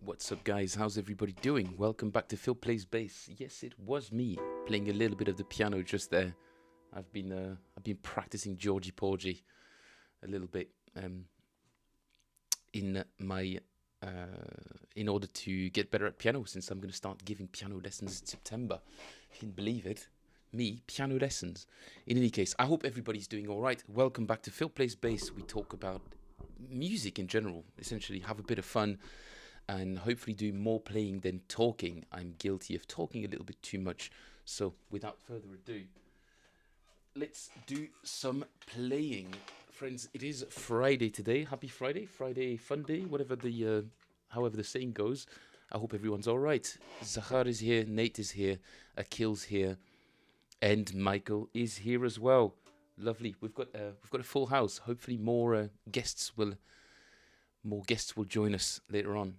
What's up, guys? How's everybody doing? Welcome back to Phil Plays Bass. Yes, it was me playing a little bit of the piano just there. I've been practicing Georgie Porgy a little bit in my in order to get better at piano, since I'm going to start giving piano lessons in September. If you can believe it, me piano lessons. In any case, I hope everybody's doing all right. Welcome back to Phil Plays Bass. We talk about music in general, essentially have a bit of fun, and hopefully do more playing than talking. I'm guilty of talking a little bit too much, so without further ado, let's do some playing. Friends, it is Friday today. Happy Friday, Friday fun day, whatever the however the saying goes. I hope everyone's all right. Zahar is here, Nate is here, Akil's here, and Michael is here as well. Lovely. We've got a full house. Hopefully more guests will join us later on.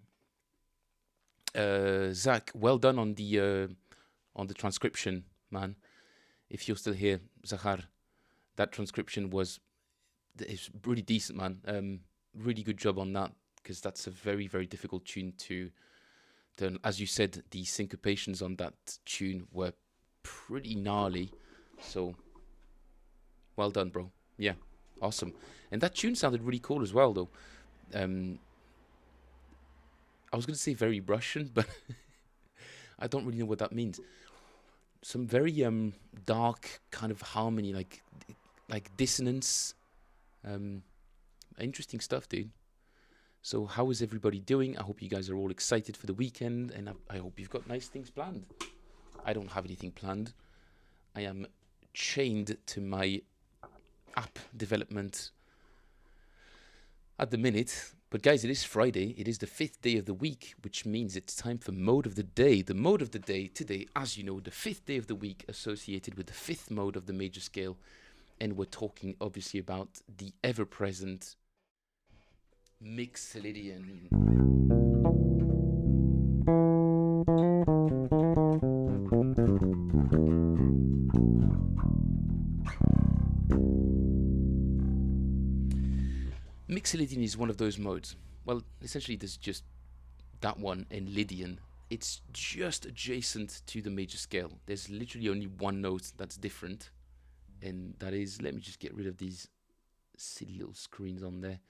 Zach, well done on the transcription, man. If you're still here, Zahar, that transcription is really decent, man. Really good job on that, because that's a very, very difficult tune to as you said, the syncopations on that tune were pretty gnarly. So well done, bro. Yeah, awesome. And that tune sounded really cool as well, though. I was going to say very Russian, but I don't really know what that means. Some very dark kind of harmony, like dissonance. Interesting stuff, dude. So how is everybody doing? I hope you guys are all excited for the weekend, and I hope you've got nice things planned. I don't have anything planned. I am chained to my app development at the minute. But guys, it is Friday. It is the 5th day of the week, which means it's time for mode of the day. The mode of the day today, as you know, the 5th day of the week associated with the 5th mode of the major scale. And we're talking obviously about the ever-present Mixolydian. Mixolydian is one of those modes. Well, essentially there's just that one and Lydian. It's just adjacent to the major scale. There's literally only one note that's different, and that is, let me just get rid of these silly little screens on there.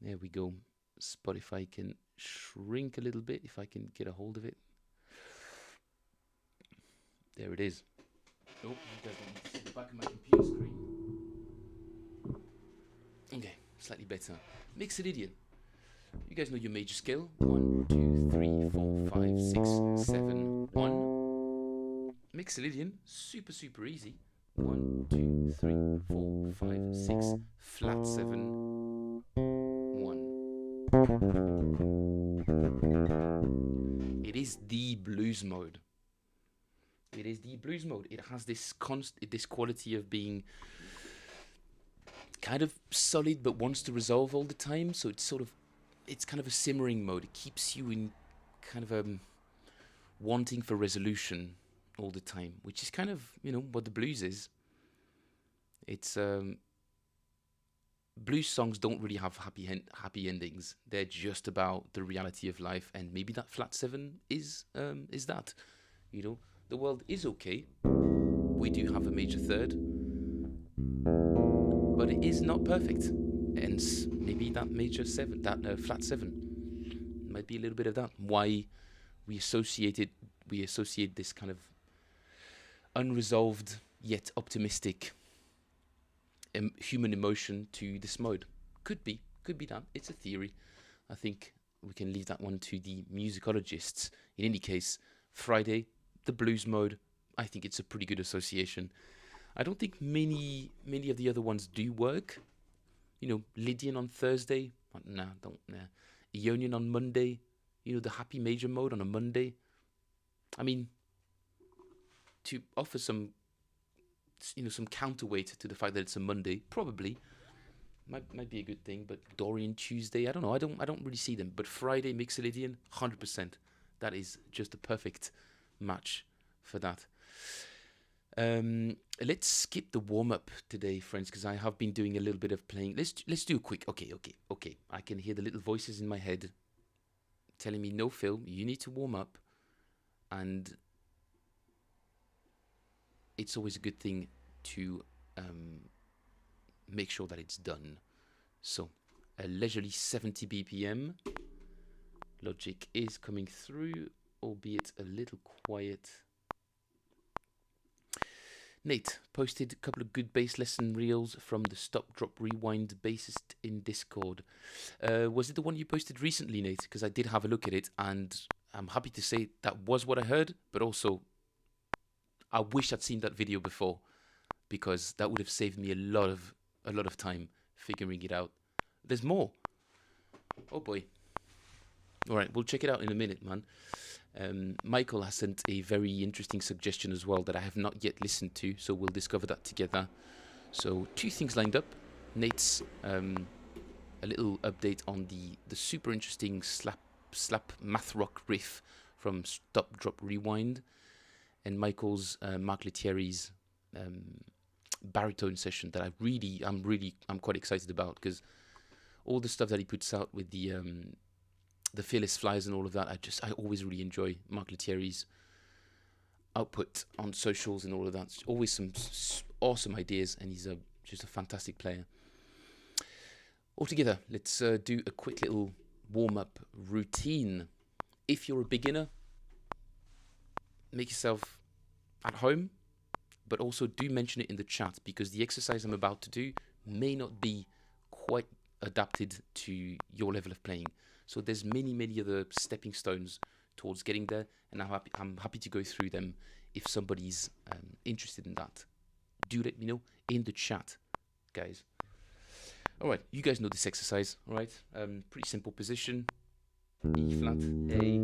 There we go. Spotify can shrink a little bit if I can get a hold of it. There it is. Oh, you guys don't need to see the back of my computer screen. Okay, slightly better. Mixolydian. You guys know your major scale. 1, 2, 3, 4, 5, 6, 7, 1. Mixolydian, super easy. 1, 2, 3, 4, 5, 6, flat 7, 1. It is the blues mode. It is the blues mode. It has this quality of being kind of solid but wants to resolve all the time. So it's kind of a simmering mode. It keeps you in kind of wanting for resolution all the time, which is kind of, what the blues is. It's blues songs don't really have happy endings. They're just about the reality of life, and maybe that flat 7 is that. The world is okay. We do have a major third, but it is not perfect. Hence, maybe that major 7, that flat 7, might be a little bit of that. Why we associate this kind of unresolved yet optimistic human emotion to this mode. Could be that. It's a theory. I think we can leave that one to the musicologists. In any case, Friday, the blues mode, I think it's a pretty good association. I don't think many of the other ones do work. Lydian on Thursday, Ionian on Monday, the happy major mode on a Monday. I mean, to offer some counterweight to the fact that it's a Monday, probably might be a good thing. But Dorian Tuesday, I don't know. I don't really see them. But Friday, Mixolydian, 100%. That is just a perfect match for that. Let's skip the warm-up today, friends, because I have been doing a little bit of playing. Let's do a quick. Okay. I can hear the little voices in my head telling me, no, Phil, you need to warm up. And it's always a good thing to make sure that it's done. So, a leisurely 70 BPM. Logic is coming through, albeit a little quiet. Nate posted a couple of good bass lesson reels from the Stop Drop Rewind bassist in Discord. Was it the one you posted recently, Nate? Because I did have a look at it, and I'm happy to say that was what I heard, but also I wish I'd seen that video before, because that would have saved me a lot of time figuring it out. There's more. Oh boy. All right, we'll check it out in a minute, man. Michael has sent a very interesting suggestion as well that I have not yet listened to, so we'll discover that together. So 2 things lined up. Nate's a little update on the super interesting slap math rock riff from Stop Drop Rewind, and Michael's Mark Lettieri's baritone session that I'm quite excited about, because all the stuff that he puts out with the Fearless Flyers and all of that, I always really enjoy Mark Lettieri's output on socials and all of that. It's always some awesome ideas, and he's just a fantastic player. Altogether, let's do a quick little warm-up routine. If you're a beginner, make yourself at home, but also do mention it in the chat, because the exercise I'm about to do may not be quite adapted to your level of playing. So there's many other stepping stones towards getting there, and I'm happy to go through them if somebody's interested in that. Do let me know in the chat, guys. All right, you guys know this exercise, all right? Pretty simple position. E flat, A,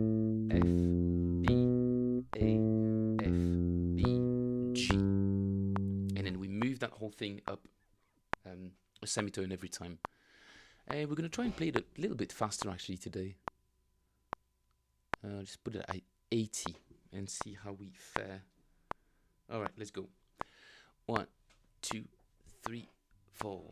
F, B, A, F, B, G. And then we move that whole thing up a semitone every time. We're going to try and play it a little bit faster actually today. Just put it at 80 and see how we fare. All right, let's go. 1, 2, 3, 4.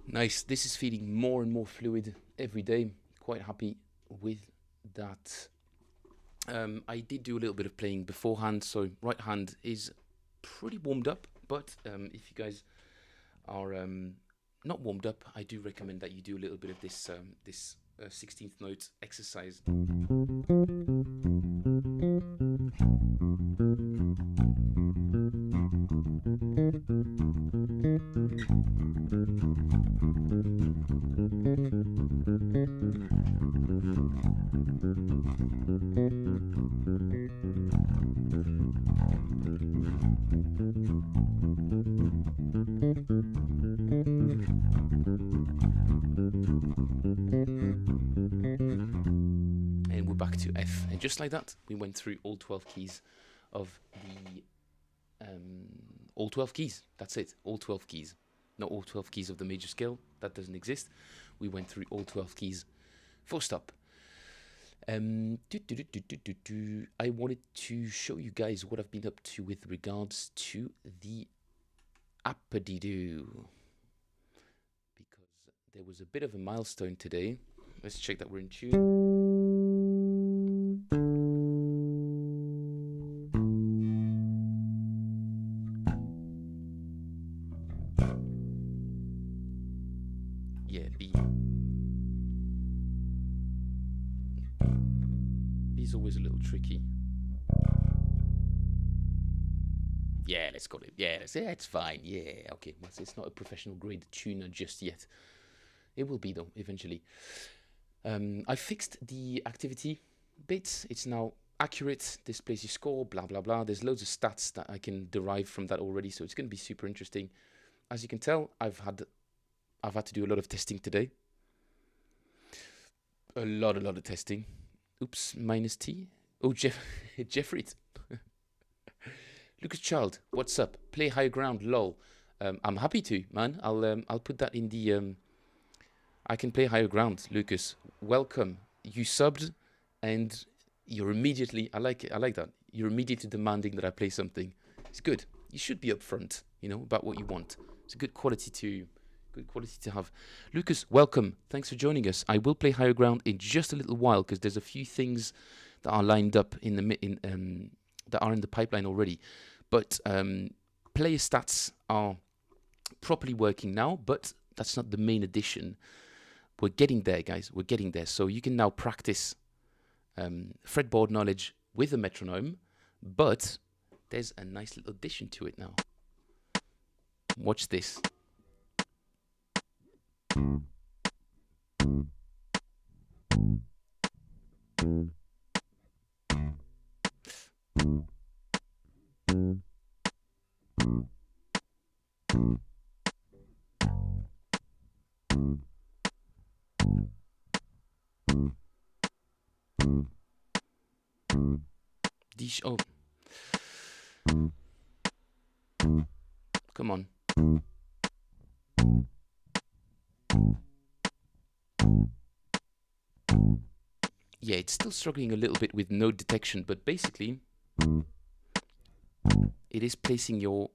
Nice. This is feeling more and more fluid every day. Quite happy with that I did do a little bit of playing beforehand, so right hand is pretty warmed up. But if you guys are not warmed up, I do recommend that you do a little bit of this 16th note exercise. And we're back to F, and just like that, we went through all 12 keys of the all 12 keys. That's it, all 12 keys. Not all 12 keys of the major scale, that doesn't exist. We went through all 12 keys. Full stop. I wanted to show you guys what I've been up to with regards to the M.O.T.D, because there was a bit of a milestone today. Let's check that we're in tune. Yeah, B. B's always a little tricky. Yeah, let's call it. Yeah, it's fine. Yeah, okay. It's not a professional grade tuner just yet. It will be though, eventually. I fixed the activity bits. It's now accurate, displays your score, blah, blah, blah. There's loads of stats that I can derive from that already, so it's going to be super interesting. As you can tell, I've had to do a lot of testing today. A lot of testing. Oops, minus T. Oh, Jeffrey. Lucas Child, what's up? Play higher ground, lol. I'm happy to, man. I'll put that in the I can play higher ground, Lucas. Welcome. You subbed, and you're immediately. I like it. I like that. You're immediately demanding that I play something. It's good. You should be upfront, about what you want. It's a good quality to have. Lucas, welcome. Thanks for joining us. I will play higher ground in just a little while because there's a few things that are lined up that are in the pipeline already. But player stats are properly working now, but that's not the main addition. We're getting there, guys. We're getting there. So you can now practice fretboard knowledge with a metronome, but there's a nice little addition to it now. Watch this. Oh, come on. Yeah, it's still struggling a little bit with note detection, but basically it is placing your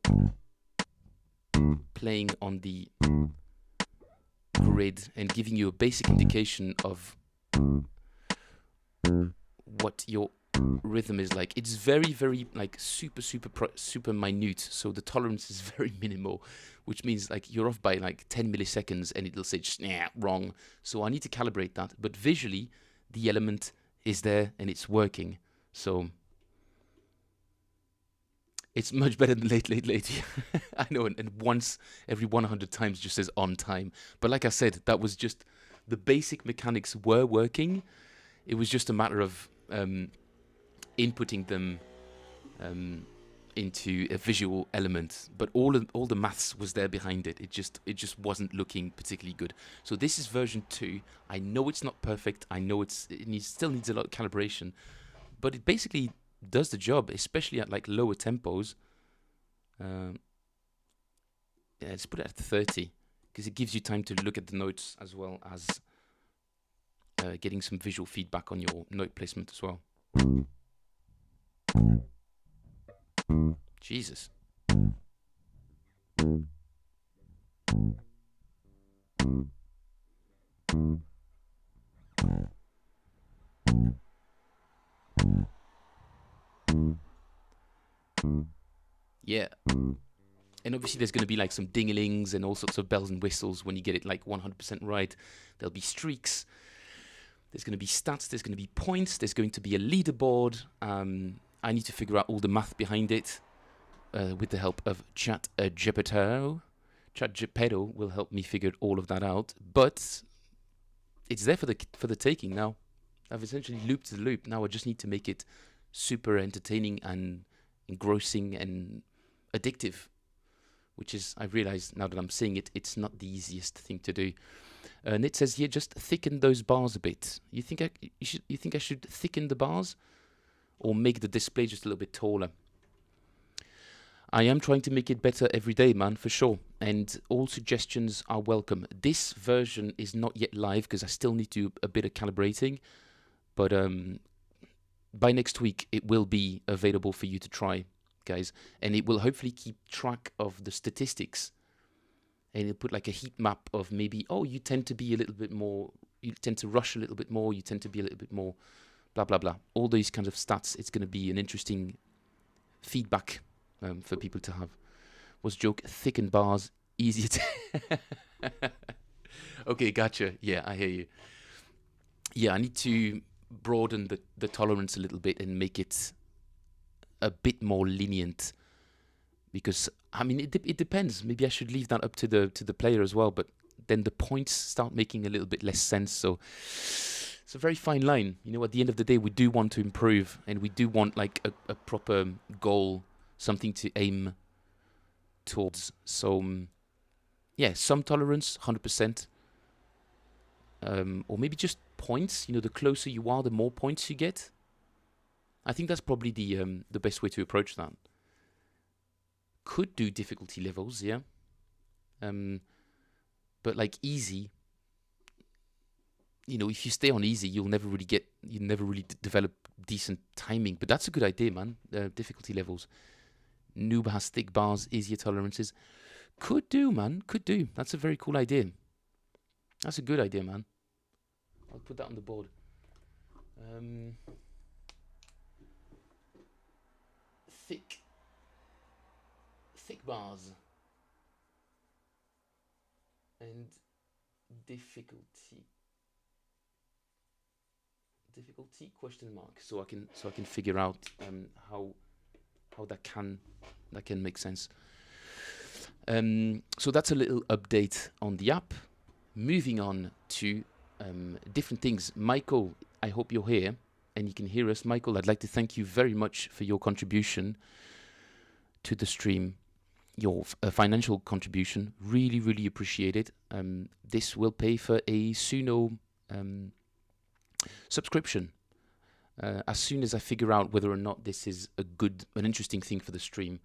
playing on the grid and giving you a basic indication of what your rhythm is like. It's very, very like super minute, so the tolerance is very minimal, which means like you're off by like 10 milliseconds and it'll say wrong. So I need to calibrate that, but visually the element is there and it's working, so it's much better than late. I know, and once every 100 times just says on time, but like I said, that was just the basic mechanics were working. It was just a matter of inputting them into a visual element, but all the maths was there behind it. It just wasn't looking particularly good. So this is version 2. I know it's not perfect. I know it still needs a lot of calibration, but it basically does the job, especially at like lower tempos. Yeah, let's put it at 30 because it gives you time to look at the notes as well as getting some visual feedback on your note placement as well. Jesus. Yeah. And obviously there's going to be like some ding-a-lings and all sorts of bells and whistles when you get it like 100% right. There'll be streaks. There's going to be stats. There's going to be points. There's going to be a leaderboard. I need to figure out all the math behind it with the help of ChatGPT. ChatGPT will help me figure all of that out. But it's there for the taking now. I've essentially looped the loop. Now I just need to make it super entertaining and engrossing and addictive, which is, I realize now that I'm saying it, it's not the easiest thing to do. And it says here, just thicken those bars a bit. You think I should thicken the bars or make the display just a little bit taller? I am trying to make it better every day, man, for sure. And all suggestions are welcome. This version is not yet live because I still need to do a bit of calibrating. But by next week, it will be available for you to try, guys. And it will hopefully keep track of the statistics. And it'll put like a heat map of maybe, oh, you tend to be a little bit more, you tend to rush a little bit more, you tend to be a little bit more, blah, blah, blah. All these kinds of stats. It's going to be an interesting feedback for people to have. Was joke, thicken bars, easier to... Okay, gotcha. Yeah, I hear you. Yeah, I need to broaden the tolerance a little bit and make it a bit more lenient. Because, I mean, it depends. Maybe I should leave that up to the player as well. But then the points start making a little bit less sense. So it's a very fine line. You know, at the end of the day, we do want to improve. And we do want, like, a proper goal, something to aim towards. So, yeah, some tolerance, 100%. Or maybe just points. You know, the closer you are, the more points you get. I think that's probably the best way to approach that. Could do difficulty levels, yeah. But like easy, you know, if you stay on easy, you'll never really develop decent timing. But that's a good idea, man. Difficulty levels. Noob has thick bars, easier tolerances. Could do, man. Could do. That's a very cool idea. That's a good idea, man. I'll put that on the board. Thick bars and difficulty question mark, so I can figure out how that can make sense. So that's a little update on the app. Moving on to different things. Michael, I hope you're here and you can hear us. Michael, I'd like to thank you very much for your contribution to the stream. Your financial contribution, really, really appreciate it. This will pay for a Suno subscription. As soon as I figure out whether or not this is an interesting thing for the stream,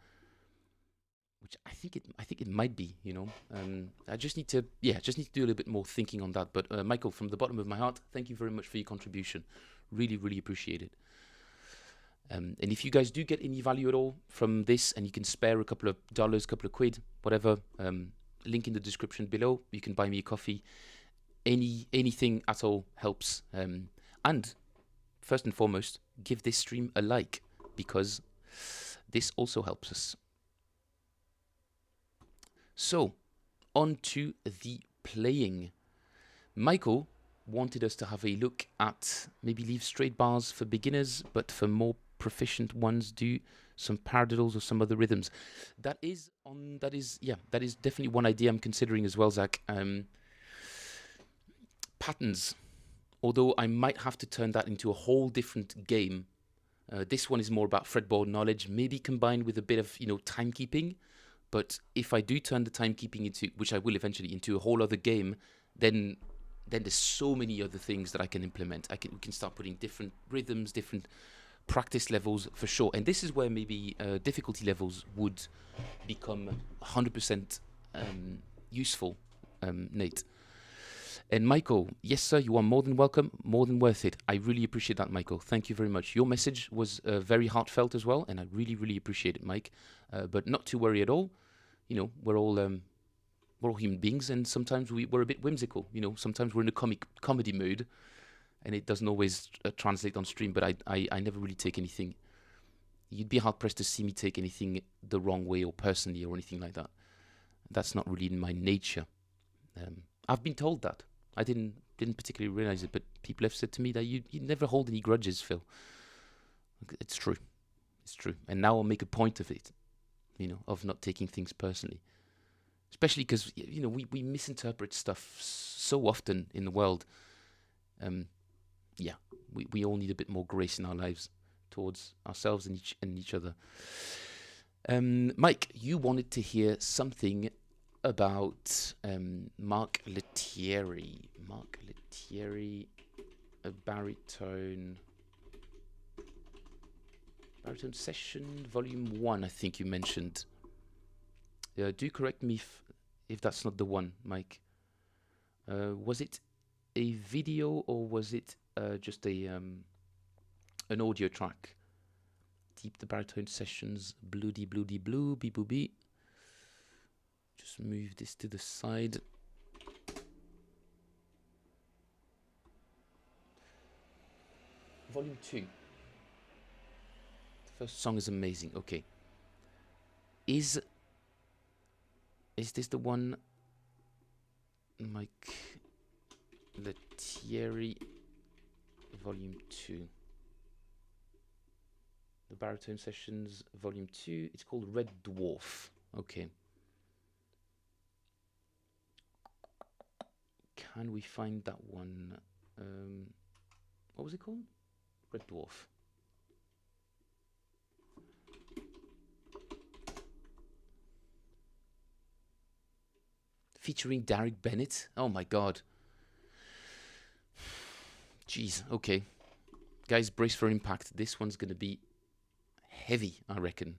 which I think it might be. You know, I just need to do a little bit more thinking on that. But Michael, from the bottom of my heart, thank you very much for your contribution. Really, really appreciate it. And if you guys do get any value at all from this and you can spare a couple of dollars, couple of quid, whatever, link in the description below. You can buy me a coffee. Anything at all helps. And first and foremost, give this stream a like because this also helps us. So, on to the playing. Michael wanted us to have a look at maybe leave straight bars for beginners, but for more proficient ones, do some paradiddles or some other rhythms. That is definitely one idea I'm considering as well, Zach. Patterns, although I might have to turn that into a whole different game. This one is more about fretboard knowledge, maybe combined with a bit of timekeeping. But if I do turn the timekeeping into, which I will eventually, into a whole other game, then there's so many other things that I can implement. We can start putting different rhythms, different practice levels for sure. And this is where maybe difficulty levels would become 100% useful, Nate. And Michael, yes, sir, you are more than welcome, more than worth it. I really appreciate that, Michael. Thank you very much. Your message was very heartfelt as well, and I really, really appreciate it, Mike. But not to worry at all. You know, we're all human beings, and sometimes we're a bit whimsical. You know, sometimes we're in a comedy mood, and it doesn't always translate on stream. But I never really take anything, You'd be hard pressed to see me take anything the wrong way or personally or anything like that. That's not really in my nature. I've been told that. I didn't particularly realize it, but people have said to me that you never hold any grudges, Phil. It's true. It's true. And now I'll make a point of it, of not taking things personally. Especially because, we misinterpret stuff so often in the world. We all need a bit more grace in our lives towards ourselves and each other. Mike, you wanted to hear something about Mark Lettieri. Mark Lettieri, a baritone session, volume 1, I think you mentioned. Do correct me if that's not the one, Mike. Was it a video or was it just an audio track? Deep the baritone sessions, bloody blue, bee boo bee. Just move this to the side. Volume 2. The first song is amazing. Okay. Is this the one? Mike Lettieri, Volume 2. The Baritone Sessions, Volume 2. It's called Red Dwarf. Okay. Can we find that one? What was it called? Red Dwarf. Featuring Derek Bennett. Oh my god. Jeez, okay. Guys, brace for impact. This one's going to be heavy, I reckon.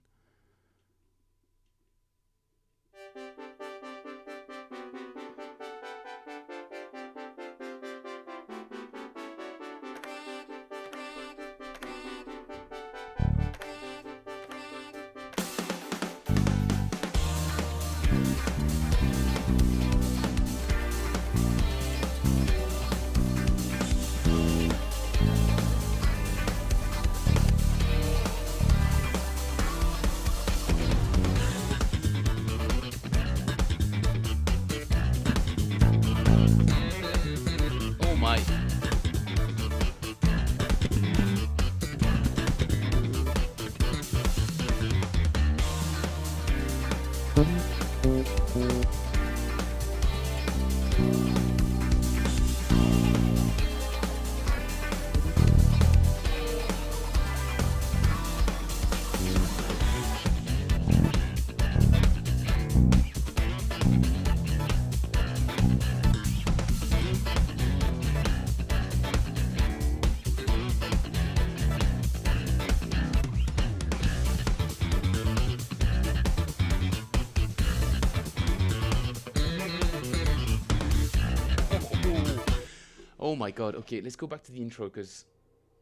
Oh my god, okay, let's go back to the intro because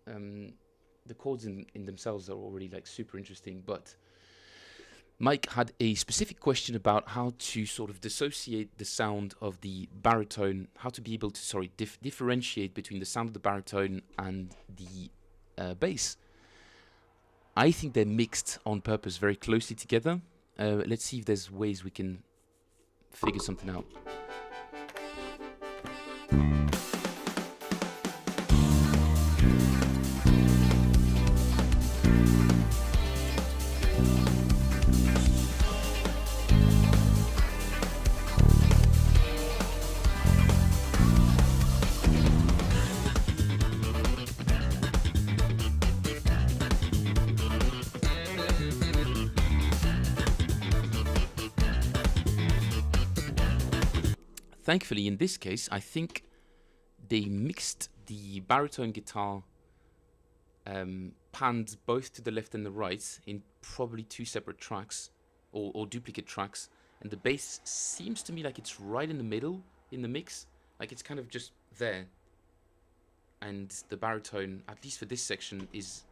the chords in themselves are already like super interesting, but Mike had a specific question about how to sort of dissociate the sound of the baritone, how to be able to, differentiate between the sound of the baritone and the bass. I think they're mixed on purpose very closely together. Let's see if there's ways we can figure something out. Thankfully, in this case, I think they mixed the baritone guitar panned both to the left and the right in probably two separate tracks or duplicate tracks, and the bass seems to me like it's right in the middle in the mix, like it's kind of just there, and the baritone, at least for this section, is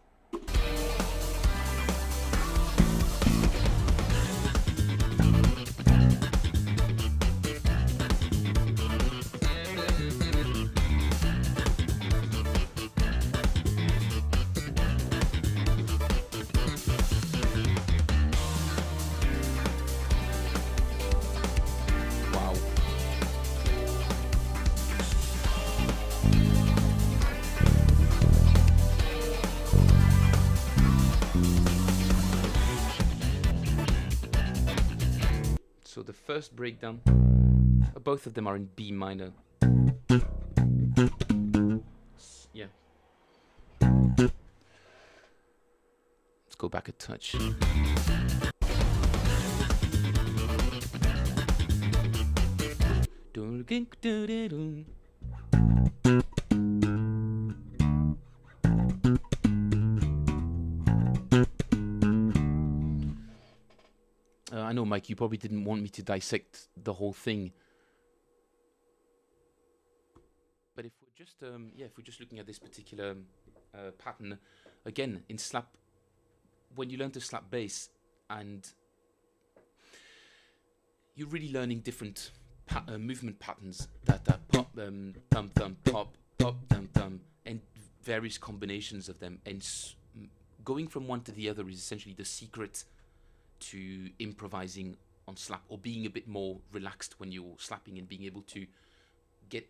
So the first breakdown, both of them are in B minor. Yeah. Let's go back a touch. I know, Mike, you probably didn't want me to dissect the whole thing. But if we're just, if we're just looking at this particular pattern, again, in slap, when you learn to slap bass, and you're really learning different movement patterns, that pop, thumb, thumb, pop, pop, thumb, thumb, and various combinations of them, and going from one to the other is essentially the secret to improvising on slap, or being a bit more relaxed when you're slapping, and being able to get,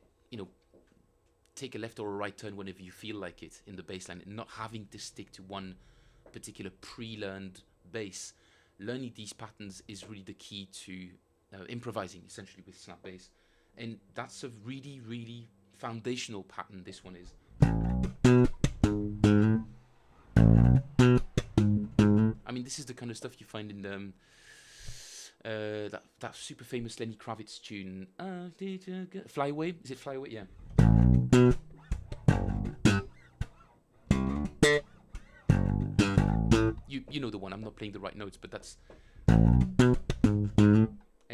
take a left or a right turn whenever you feel like it in the bass line, and not having to stick to one particular pre-learned bass. Learning these patterns is really the key to improvising, essentially, with slap bass. And that's a really, really foundational pattern, this one is. I mean, this is the kind of stuff you find in that super famous Lenny Kravitz tune, Fly Away? Is it Fly Away? Yeah. You know the one. I'm not playing the right notes, but that's, and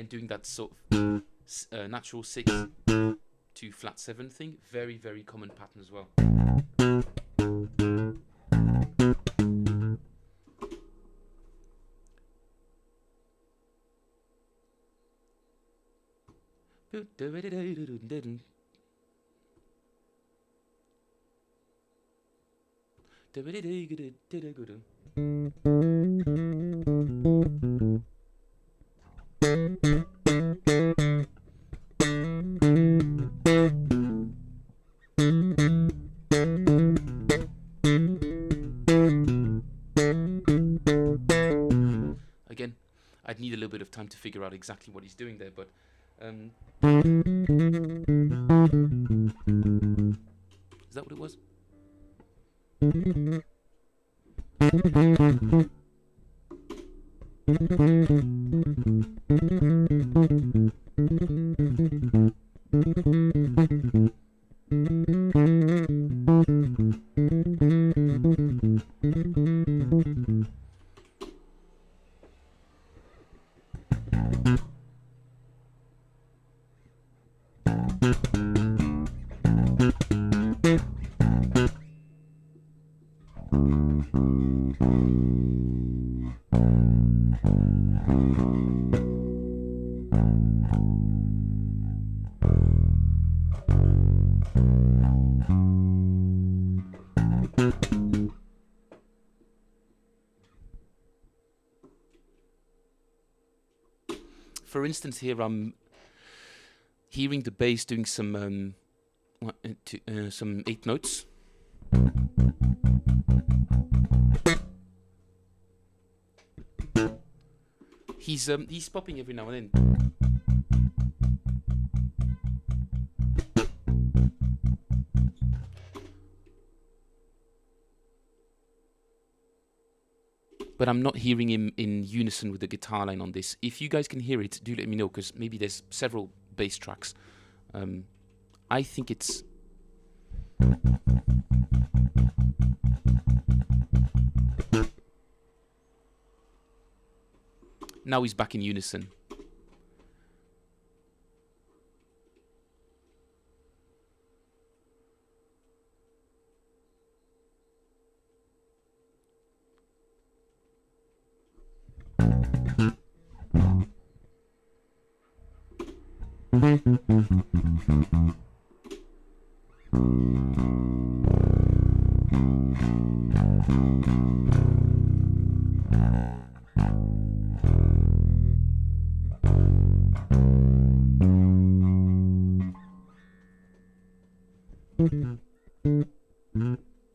doing that sort of natural 6 to flat 7 thing. Very, very common pattern as well. Again, I'd need a little bit of time to figure out exactly what he's doing there, but is that what it was? For instance, here I'm hearing the bass doing some 8 notes. He's popping every now and then. But I'm not hearing him in unison with the guitar line on this. If you guys can hear it, do let me know, because maybe there's several bass tracks. I think it's... Now he's back in unison.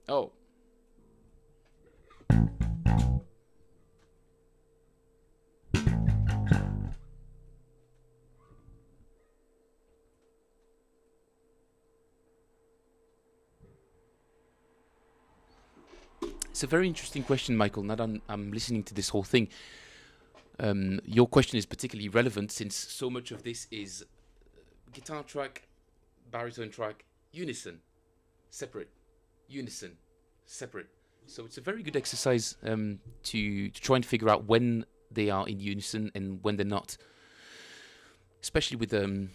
Oh. It's a very interesting question, Michael. Now that I'm listening to this whole thing, your question is particularly relevant since so much of this is guitar track, baritone track, unison, separate, unison, separate. So it's a very good exercise to try and figure out when they are in unison and when they're not. Especially with a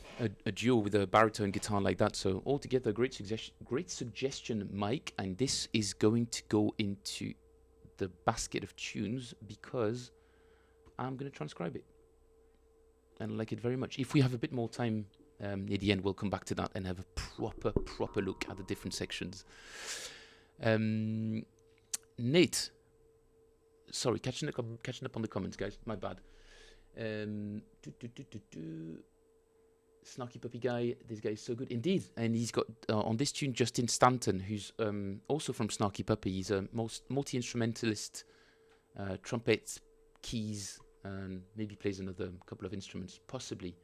duo with a baritone guitar like that. So altogether, great suggestion, Mike. And this is going to go into the basket of tunes because I'm going to transcribe it. And I like it very much. If we have a bit more time near the end, we'll come back to that and have a proper look at the different sections. Nate, sorry, catching up on the comments, guys. My bad. Snarky Puppy Guy, this guy is so good indeed, and he's got on this tune Justin Stanton, who's also from Snarky Puppy. He's a multi-instrumentalist, trumpet, keys, and maybe plays another couple of instruments, possibly.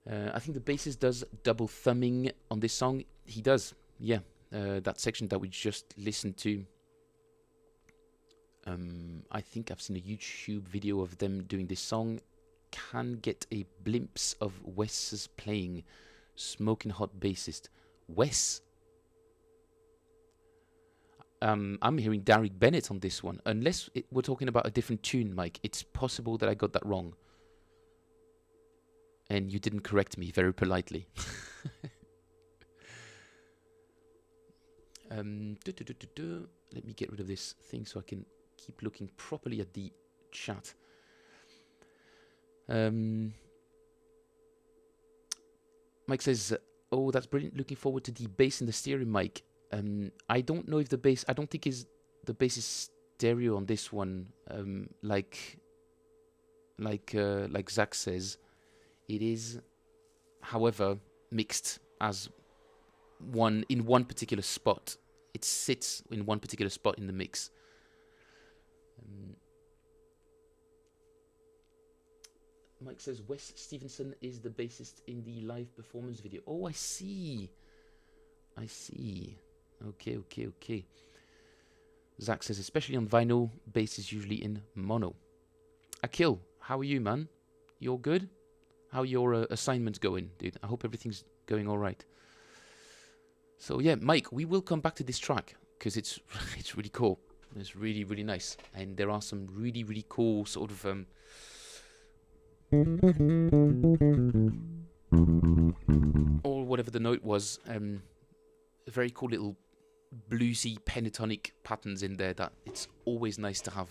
I think the bassist does double thumbing on this song. He does, yeah. That section that we just listened to. I think I've seen a YouTube video of them doing this song. Can get a glimpse of Wes's playing. Smoking hot bassist. Wes. I'm hearing Derek Bennett on this one. Unless we're talking about a different tune, Mike. It's possible that I got that wrong. And you didn't correct me very politely. Let me get rid of this thing so I can keep looking properly at the chat. Mike says, oh, that's brilliant. Looking forward to the bass in the stereo mic. I don't know if the bass, I don't think the bass is stereo on this one. Like Zach says, it is, however, mixed as in one particular spot. It sits in one particular spot in the mix. Mike says Wes Stevenson is the bassist in the live performance video. Oh, I see. Okay. Zach says, especially on vinyl, bass is usually in mono. Akil, how are you, man? You all good? How are your assignments going, dude? I hope everything's going all right. So yeah, Mike, we will come back to this track because it's really cool. It's really, really nice, and there are some really, really cool sort of or whatever the note was, very cool little bluesy pentatonic patterns in there that it's always nice to have.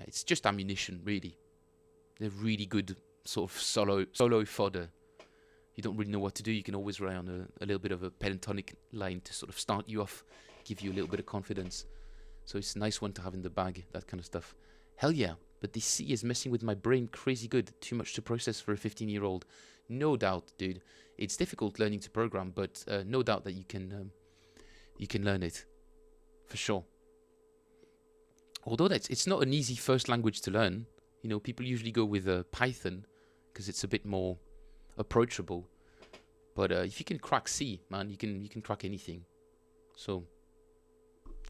It's just ammunition, really. They're really good sort of solo fodder. You don't really know what to do, you can always rely on a little bit of a pentatonic line to sort of start you off, give you a little bit of confidence. So it's a nice one to have in the bag, that kind of stuff. Hell yeah, but this C is messing with my brain crazy good. Too much to process for a 15-year-old. No doubt, dude. It's difficult learning to program, but no doubt that you can learn it, for sure. Although it's not an easy first language to learn. You know, people usually go with Python because it's a bit more approachable. But if you can crack C, man, you can crack anything. So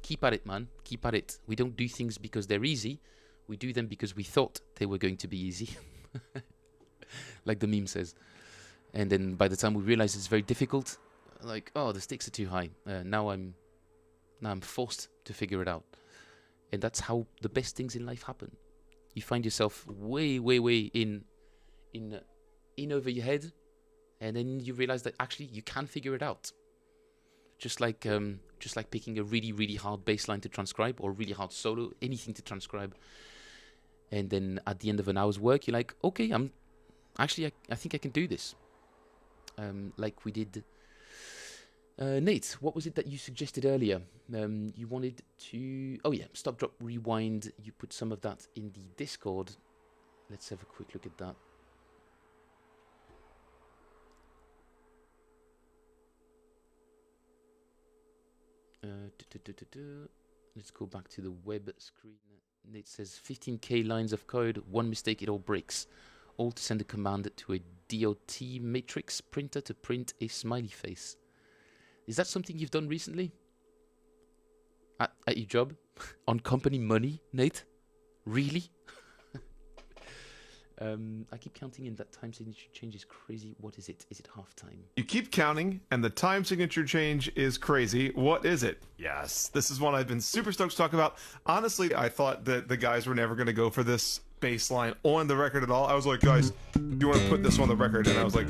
keep at it, man. Keep at it. We don't do things because they're easy. We do them because we thought they were going to be easy. Like the meme says. And then by the time we realize it's very difficult, like, oh, the stakes are too high. Now I'm forced to figure it out. And that's how the best things in life happen. You find yourself way in over your head, and then you realize that actually you can figure it out. Just like picking a really hard bass line to transcribe, or a really hard solo, anything to transcribe. And then at the end of an hour's work, you're like, okay, I think I can do this. Like we did. Nate, what was it that you suggested earlier? You wanted to... Oh yeah, stop, drop, rewind. You put some of that in the Discord. Let's have a quick look at that. Let's go back to the web screen. Nate says 15k lines of code, one mistake, it all breaks. All to send a command to a DOT matrix printer to print a smiley face. Is that something you've done recently? at your job on company money, Nate? Really? I keep counting in that time signature change is crazy. What is it? Is it halftime? You keep counting, and the time signature change is crazy. What is it? Yes, this is one I've been super stoked to talk about. Honestly, I thought that the guys were never going to go for this bass line on the record at all. I was like, guys, do you want to put this on the record? And I was like...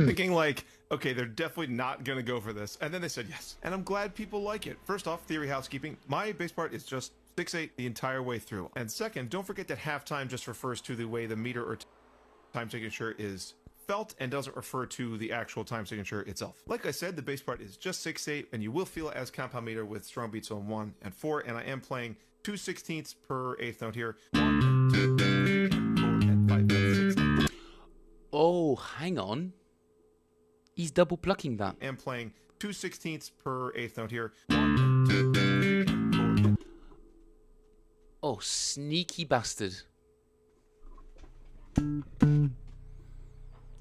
thinking like, okay, they're definitely not going to go for this. And then they said yes. And I'm glad people like it. First off, theory housekeeping. My bass part is just 6/8 the entire way through. And second, don't forget that halftime just refers to the way the meter or time signature is felt and doesn't refer to the actual time signature itself. Like I said, the bass part is just 6/8, and you will feel it as compound meter with strong beats on 1 and 4. And I am playing 2/16 per eighth note here. 1, 2, 3, 4, and 5, 6. Oh, hang on. He's double plucking that. And playing 2/16 per eighth note here. 1, 2, 3, 4. Oh, sneaky bastard.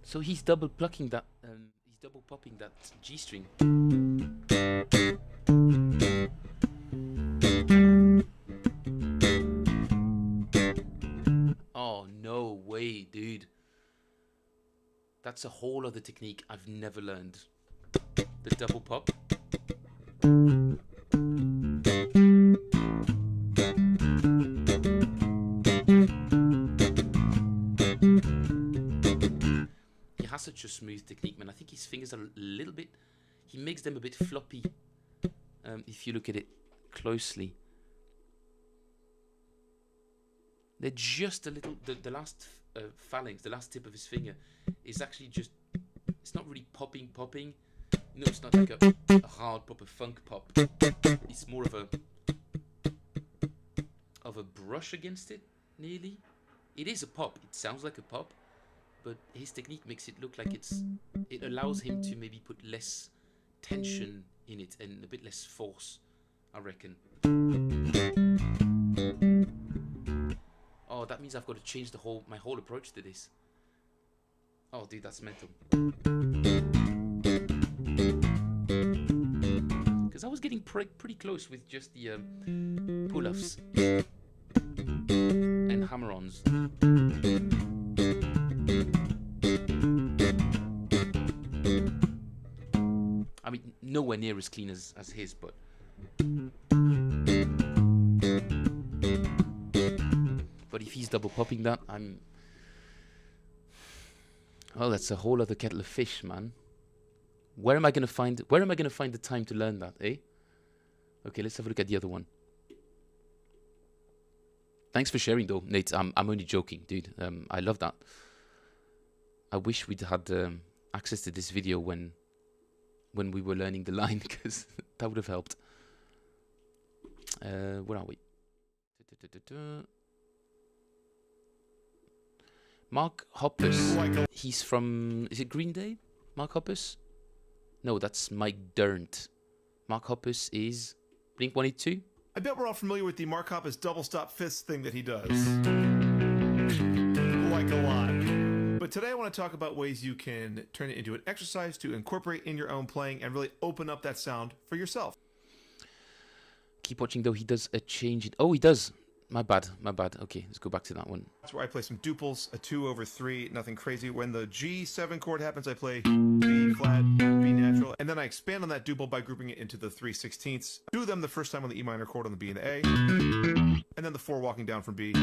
So he's double plucking that. He's double popping that G string. Oh, no way, dude. That's a whole other technique I've never learned. The double pop. He has such a smooth technique, man. I think his fingers are a little bit... He makes them a bit floppy. If you look at it closely. They're just a little... The last phalanx, the last tip of his finger is actually just... It's not really popping. No, it's not like a hard proper funk pop. It's more of a brush against it, nearly. It is a pop. It sounds like a pop, but his technique makes it look like it allows him to maybe put less tension in it and a bit less force, I reckon. Oh, that means I've got to change my whole approach to this. Oh, dude, that's mental. Because I was getting pretty close with just the pull-offs and hammer-ons. I mean, nowhere near as clean as his, but... But if he's double popping that, well, that's a whole other kettle of fish, man. Where am I gonna find the time to learn that, eh? Okay, let's have a look at the other one. Thanks for sharing, though, Nate. I'm only joking, dude. I love that. I wish we'd had access to this video when we were learning the line, because that would have helped. Where are we? Mark Hoppus. He's from... Is it Green Day? Mark Hoppus? No, that's Mike Dirnt. Mark Hoppus is Blink-182? I bet we're all familiar with the Mark Hoppus double stop fist thing that he does. Like a lot. But today I want to talk about ways you can turn it into an exercise to incorporate in your own playing and really open up that sound for yourself. Keep watching, though. He does a change. Oh, he does. My bad. Okay, let's go back to that one. That's where I play some duples, a 2/3, nothing crazy. When the G7 chord happens, I play B flat, B natural, and then I expand on that duple by grouping it into the 3/16. Do them the first time on the E minor chord on the B and the A, and then the 4 walking down from B.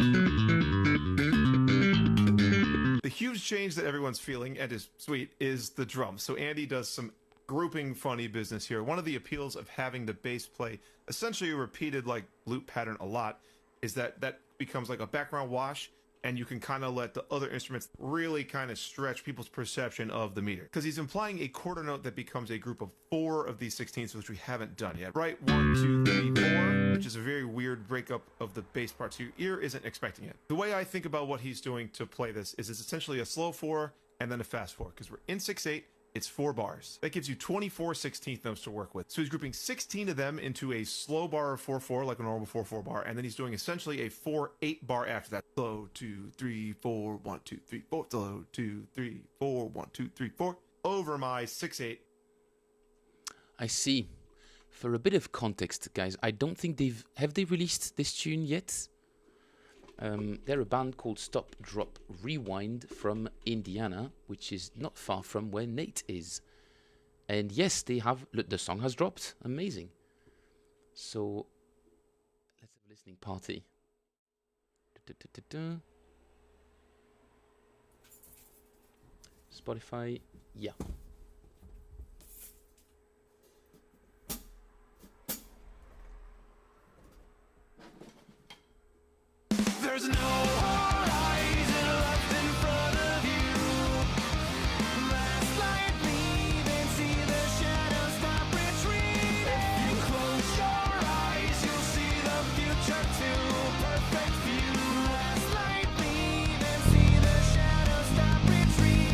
The huge change that everyone's feeling, and is sweet, is the drums. So Andy does some grouping funny business here. One of the appeals of having the bass play essentially a repeated like loop pattern a lot is that becomes like a background wash, and you can kind of let the other instruments really kind of stretch people's perception of the meter. Because he's implying a quarter note that becomes a group of 4 of these 16ths, which we haven't done yet. Right? 1, 2, 3, 4, which is a very weird breakup of the bass part, so your ear isn't expecting it. The way I think about what he's doing to play this is it's essentially a slow 4 and then a fast 4, because we're in 6/8, It's 4 bars. That gives you 24 16th notes to work with. So he's grouping 16 of them into a slow bar of 4/4, like a normal 4/4 bar, and then he's doing essentially a 4/8 bar after that. Slow 2 3 4 1 2 3 4. Slow 2 3 4 1 2 3 4. Over my 6/8. I see. For a bit of context, guys, I don't think have they released this tune yet? They're a band called Stop, Drop, Rewind from Indiana, which is not far from where Nate is. And yes, they have the song has dropped. Amazing. So let's have a listening party. Spotify, yeah. There's no horizon left in front of you. Last light leave and see the shadows stop retreating. If you close your eyes, you'll see the future too. Perfect view. Last light leave and see the shadows stop retreating.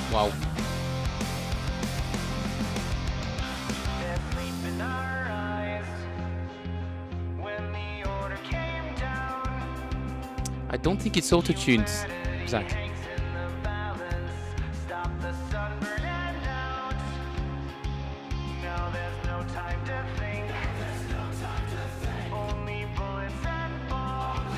Wow. Death sleep in our eyes when the order came down. I don't think it's auto-tuned, Zach. Hangs in the balance. Stop the sun burning out. Now there's no time to think. Only bullets and balls.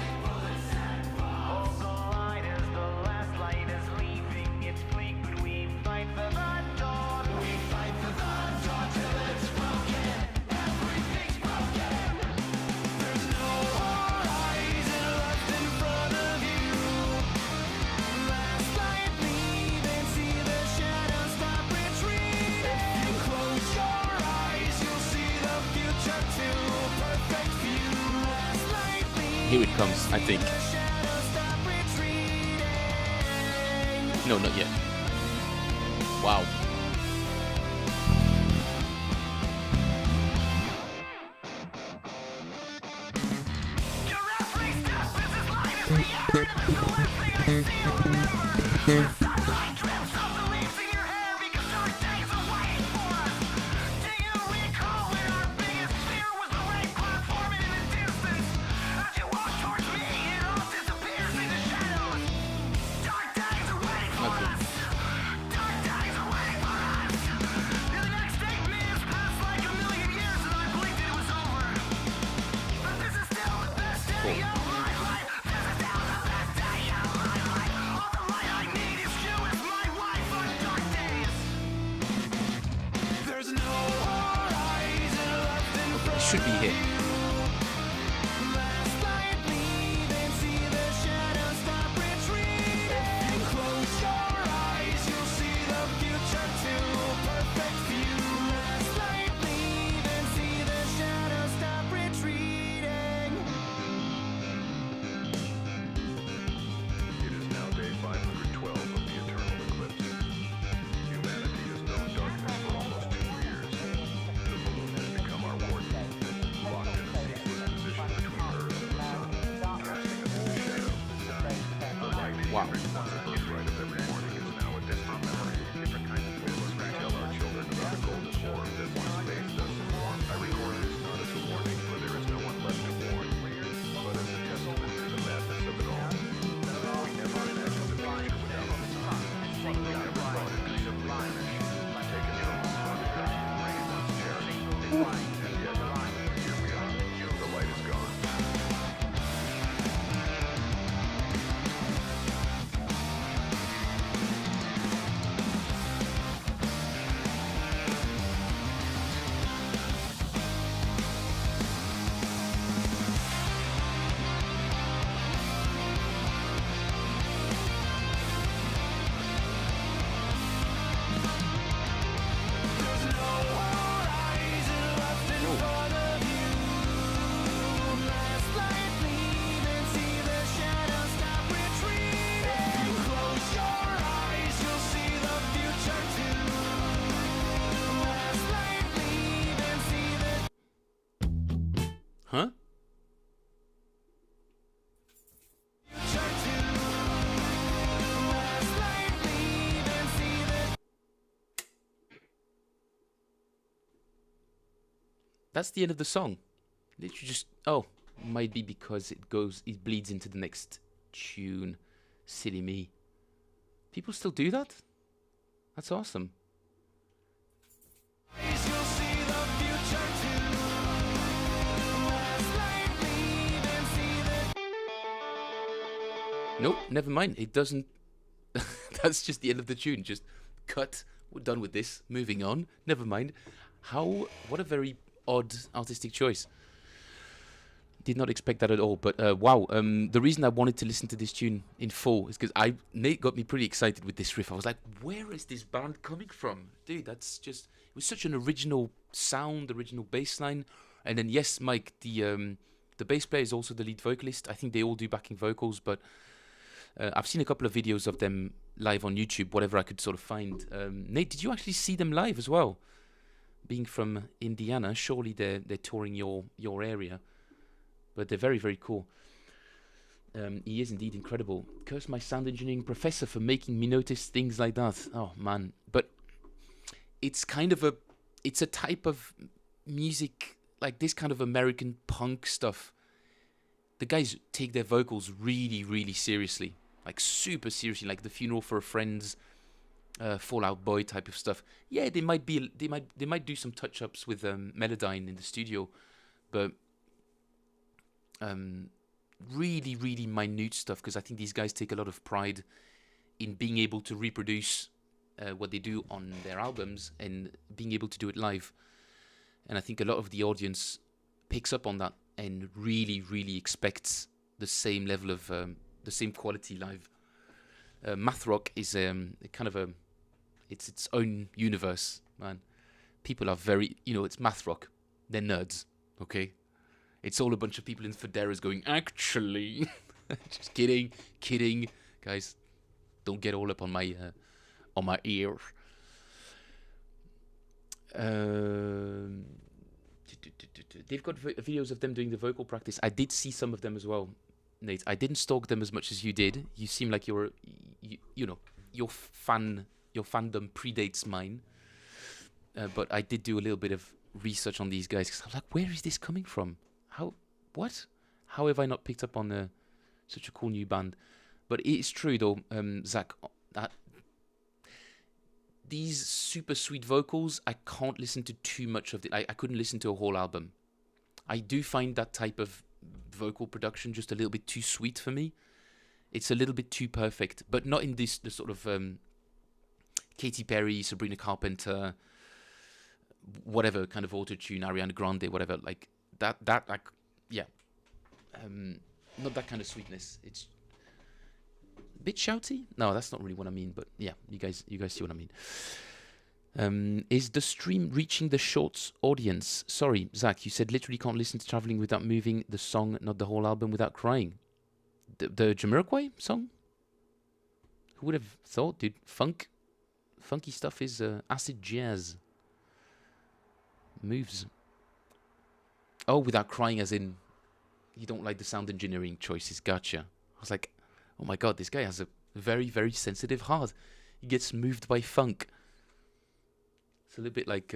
Hold the line as the last light is leaving. It's bleak, but we fight for the dawn. We fight for the dawn till it's broken. Everything's broken. There's no horizon left in front of you. Last light leave and see the shadows stop retreating. If you close your eyes, you'll see the future too. Perfect view. Last light leave. Here it comes, I think. The shadows stop retreating. No, not yet. Wow. Your every step is as light as the air. The last thing I see or remember. Sunlight drips off the leaves in your hair because dark days are waiting for us. Do you recall when our biggest fear was the rain cloud forming in the distance? As you walk towards me, it all disappears in the shadows. Dark days are waiting for Okay. us. Dark days are waiting for us. And the next 8 minutes passed like a million years and I blinked and it was over. But this is still the best day of my life. This is still the best day of my life. All the light I need is you as my wife on dark days. There's no horizon left in front. It should be here. Last light leave and see the shadows stop retreating. If you close your eyes, you'll see the future too. Perfect view. Last light leave and see the shadows stop retreating. It is now day 512 of the eternal eclipse. Humanity has known darkness for almost 2 years. The moon has become our warden, locked in a ceaseless position between Earth and the sun, casting us into shadow. The light in Wow. every corner of the bright of every morning is now a distant memory. Different kinds of myths we tell our children about the golden orb that once bathed us in warmth. I record this not as a warning, for there is no one left to warn, but as a testament to the madness of it all. We never imagined the future without the sun. We never thought it could simply vanish, taken from us by the rain once cherished. And yet, here we are. The light is gone. Huh? That's the end of the song. Literally just, oh, might be because it bleeds into the next tune. Silly me. People still do that? That's awesome. Nope, never mind. It doesn't. That's just the end of the tune. Just cut. We're done with this. Moving on. Never mind. What a very odd artistic choice. Did not expect that at all. But wow. The reason I wanted to listen to this tune in full is because Nate got me pretty excited with this riff. I was like, where is this band coming from? Dude, that's just. It was such an original sound, original bass line. And then, yes, Mike, the bass player is also the lead vocalist. I think they all do backing vocals, but I've seen a couple of videos of them live on YouTube, whatever I could sort of find. Nate, did you actually see them live as well? Being from Indiana, surely they're touring your area. But they're very, very cool. He is indeed incredible. Curse my sound engineering professor for making me notice things like that. Oh, man. But it's kind of it's a type of music, like this kind of American punk stuff. The guys take their vocals really, really seriously. Like super seriously, like The Funeral for a Friend's Fall Out Boy type of stuff. Yeah, they might do some touch-ups with Melodyne in the studio, but really, really minute stuff, because I think these guys take a lot of pride in being able to reproduce what they do on their albums and being able to do it live. And I think a lot of the audience picks up on that and really, really expects the same level of the same quality live. Math rock is kind of it's its own universe, man. People are very, it's math rock. They're nerds, okay? It's all a bunch of people in fedoras going, actually. Just kidding. Guys, don't get all up on my ear. They've got videos of them doing the vocal practice. I did see some of them as well, Nate. I didn't stalk them as much as you did. You seem like your fandom predates mine. But I did do a little bit of research on these guys, because I'm like, where is this coming from? How have I not picked up on such a cool new band? But it is true though, Zach, that these super sweet vocals, I can't listen to too much of it. I couldn't listen to a whole album. I do find that type of vocal production just a little bit too sweet for me. It's a little bit too perfect, but not in the sort of Katy Perry, Sabrina Carpenter, whatever kind of auto-tune, Ariana Grande, whatever, like that like, yeah. Not that kind of sweetness. It's a bit shouty. No, that's not really what I mean, but yeah, you guys see what I mean. Is the stream reaching the shorts audience? Sorry, Zach, you said literally can't listen to Traveling without moving the song, not the whole album, without crying. The Jamiroquai song? Who would have thought, dude? Funky stuff is acid jazz. Moves. Oh, without crying, as in you don't like the sound engineering choices. Gotcha. I was like, oh my god, this guy has a very, very sensitive heart. He gets moved by funk. It's a little bit like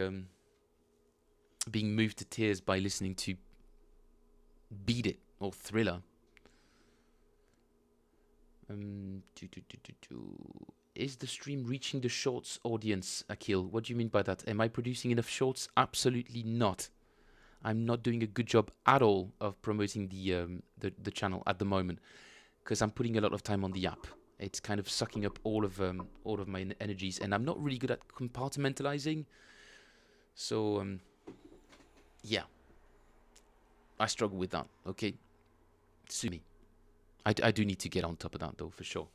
being moved to tears by listening to Beat It or Thriller. Is the stream reaching the shorts audience, Akil? What do you mean by that? Am I producing enough shorts? Absolutely not. I'm not doing a good job at all of promoting the channel at the moment, because I'm putting a lot of time on the app. It's kind of sucking up all of my energies, and I'm not really good at compartmentalizing. So yeah, I struggle with that. Okay, sue me. I do need to get on top of that though, for sure.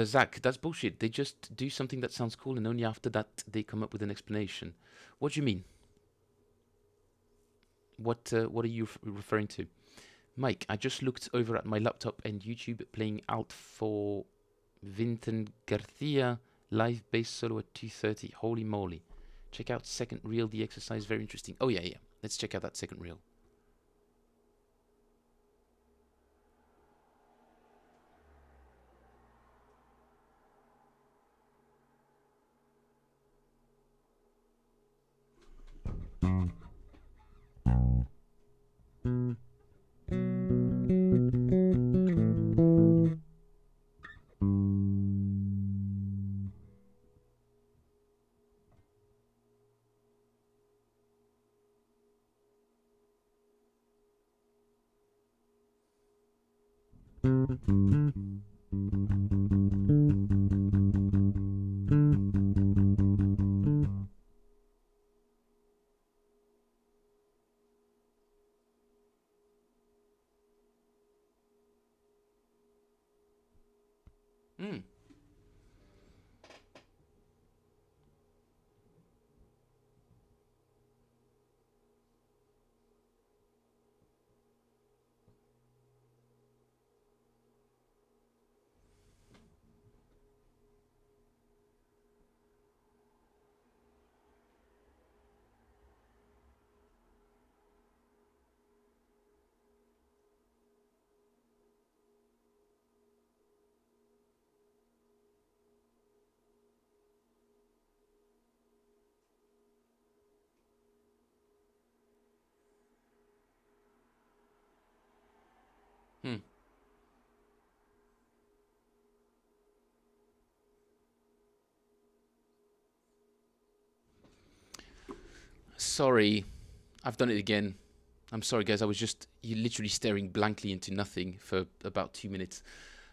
Zach, that's bullshit. They just do something that sounds cool, and only after that they come up with an explanation. What do you mean? What are you referring to? Mike, I just looked over at my laptop and YouTube playing out for Vinton Garcia live bass solo at 2:30. Holy moly. Check out second reel, the exercise, very interesting. Oh yeah. Let's check out that second reel. Sorry, I've done it again. I'm sorry, guys. I was just literally staring blankly into nothing for about 2 minutes.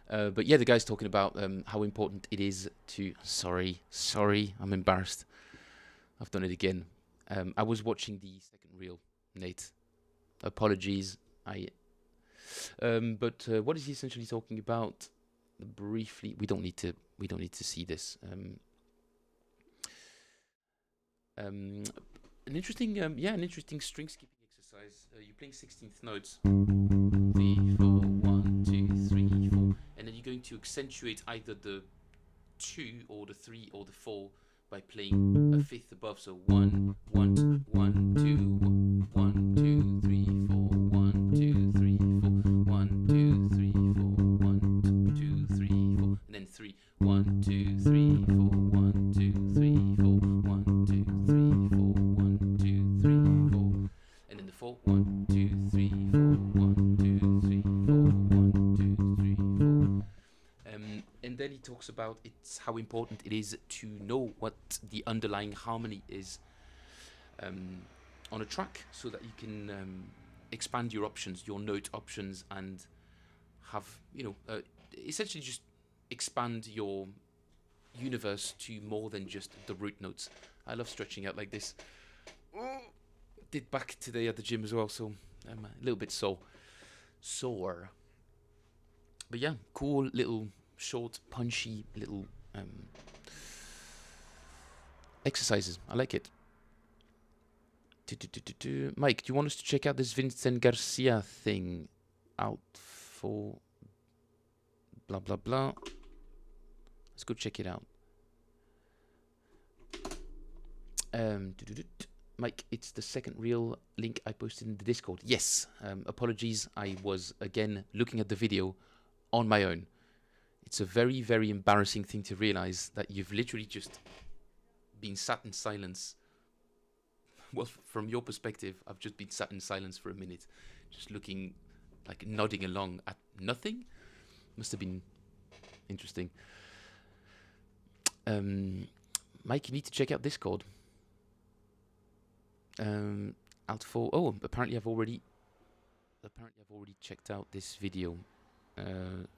But yeah, the guy's talking about how important it is to... Sorry, I'm embarrassed. I've done it again. I was watching the second reel, Nate. Apologies. But what is he essentially talking about? Briefly, we don't need to see this. An interesting string skipping exercise. You're playing 16th notes. 3, 4, 1, 2, 3, 4, and then you're going to accentuate either the 2 or the 3 or the 4 by playing a fifth above. So 1, 1, 1, 2, 1, 2, 3, 4, 1, 2, 3, 4, 1, 2, 3, 4, 1, 2, 3, 4, and then 3, 1, 2, 3, 4, 1, 2, 3, 4, 1, 2, 3, 4, 1, 2, 3, 4, and then the 4, 1, 2, 3, 4, 1, 2, 3, 4, 1, 2, 3, 4. And then he talks about how important it is to know what the underlying harmony is on a track, so that you can expand your options, your note options, and have, essentially just expand your universe to more than just the root notes. I love stretching out like this. Did back today at the gym as well, so I'm a little bit sore. But yeah, cool little short, punchy little exercises. I like it. Mike, do you want us to check out this Vincent Garcia thing out for blah blah blah? Let's go check it out. Mike, it's the second reel link I posted in the Discord. Yes, apologies. I was again looking at the video on my own. It's a very, very embarrassing thing to realize that you've literally just been sat in silence. Well, from your perspective, I've just been sat in silence for a minute, just looking, like nodding along at nothing. Must have been interesting. Mike, you need to check out Discord. Alt 4. Oh, apparently I've already checked out this video.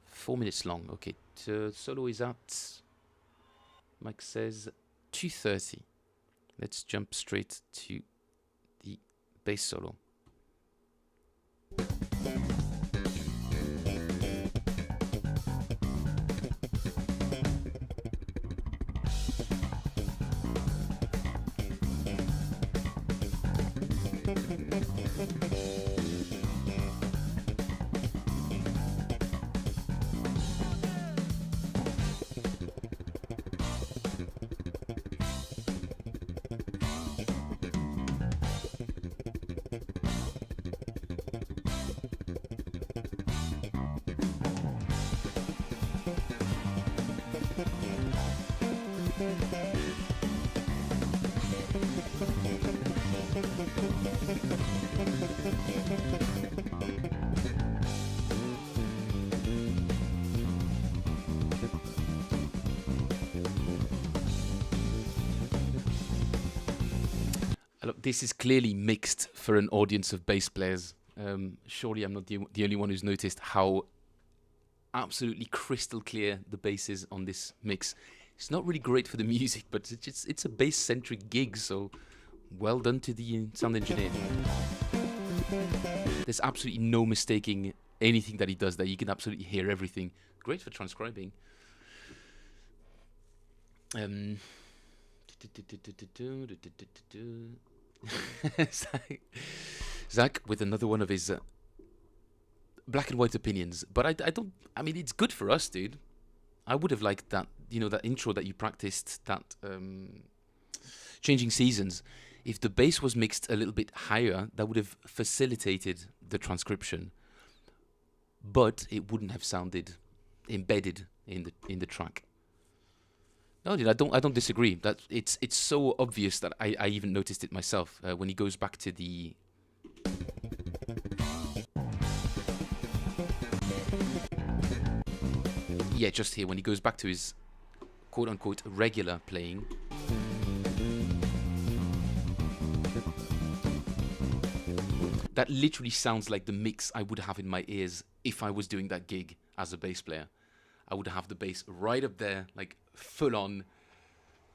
4 minutes long. Okay, solo is at, Mike says, 2:30. Let's jump straight to the bass solo. Look, this is clearly mixed for an audience of bass players. Surely I'm not the only one who's noticed how absolutely crystal clear the bass is on this mix. It's not really great for the music, but it's a bass-centric gig, so well done to the sound engineer. There's absolutely no mistaking anything that he does there. You can absolutely hear everything. Great for transcribing. Zach with another one of his black and white opinions, but I mean, it's good for us, dude. I would have liked that, that intro that you practiced, that changing seasons. If the bass was mixed a little bit higher, that would have facilitated the transcription, but it wouldn't have sounded embedded in the track. No, dude, I don't disagree. That it's so obvious that I even noticed it myself when he goes back to the. Yeah, just here when he goes back to his quote-unquote regular playing. That literally sounds like the mix I would have in my ears if I was doing that gig as a bass player. I would have the bass right up there, like full on,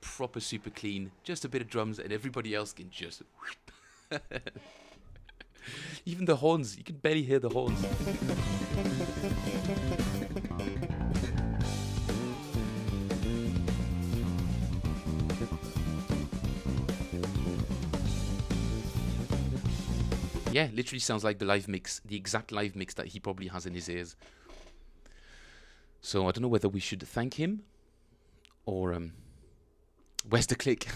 proper super clean, just a bit of drums, and everybody else can just. Even the horns, you can barely hear the horns. Yeah, literally sounds like the live mix, the exact live mix that he probably has in his ears. So I don't know whether we should thank him or where's the click?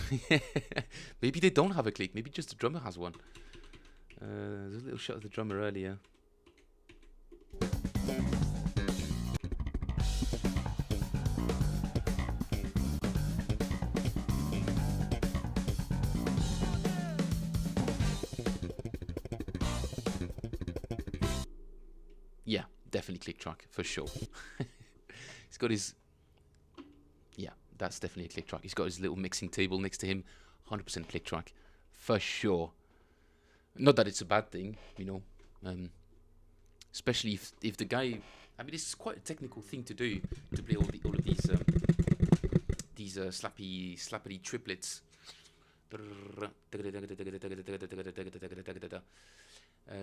Maybe they don't have a click. Maybe just the drummer has one. There's a little shot of the drummer earlier. Yeah, definitely click track for sure. He's got his. Yeah, that's definitely a click track. He's got his little mixing table next to him. 100% click track for sure. Not that it's a bad thing, especially if the guy. I mean, this is quite a technical thing to do, to play all of these slappy triplets.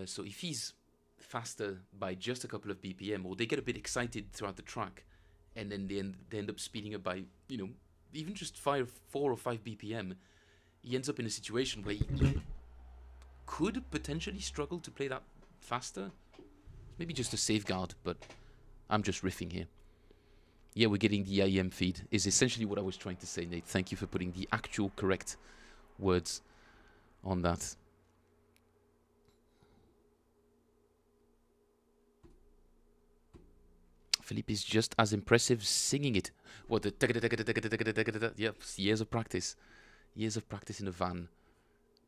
So if he's faster by just a couple of BPM, or they get a bit excited throughout the track, and then they end up speeding up by even just 4 or 5 BPM, he ends up in a situation where he could potentially struggle to play that faster. Maybe just a safeguard, but I'm just riffing here. Yeah, we're getting the IEM feed, is essentially what I was trying to say, Nate. Thank you for putting the actual correct words on that. Philippe is just as impressive singing it. What the yeah, years of practice. Years of practice in a van.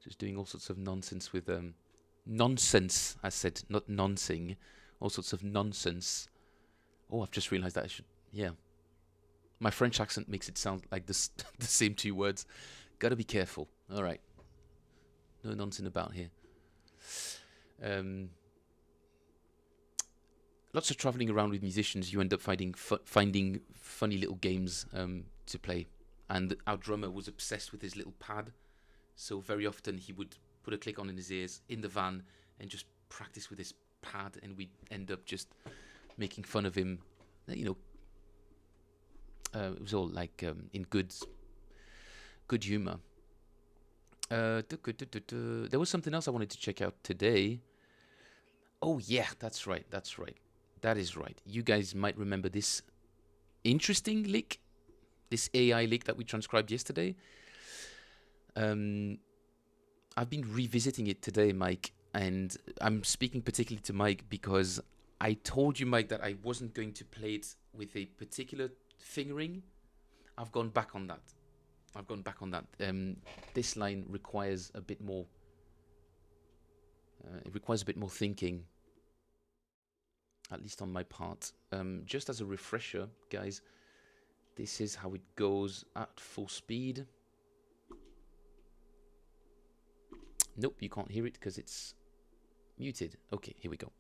Just doing all sorts of nonsense with nonsense, I said, not nonsing. All sorts of nonsense. Oh, I've just realized that I should, yeah. My French accent makes it sound like the same 2 words. Gotta be careful. All right. No nonsense about here. Lots of traveling around with musicians, you end up finding funny little games to play. And our drummer was obsessed with his little pad. So very often he would put a click on in his ears in the van and just practice with his pad. And we'd end up just making fun of him. It was all like in good humor. There was something else I wanted to check out today. Oh, yeah, that's right. That is right. You guys might remember this interesting leak, this AI leak that we transcribed yesterday. I've been revisiting it today, Mike, and I'm speaking particularly to Mike because I told you, Mike, that I wasn't going to play it with a particular fingering. I've gone back on that. I've gone back on that. This line requires a bit more. It requires a bit more thinking, at least on my part. Just as a refresher, guys, this is how it goes at full speed. Nope, you can't hear it because it's muted. Okay, here we go.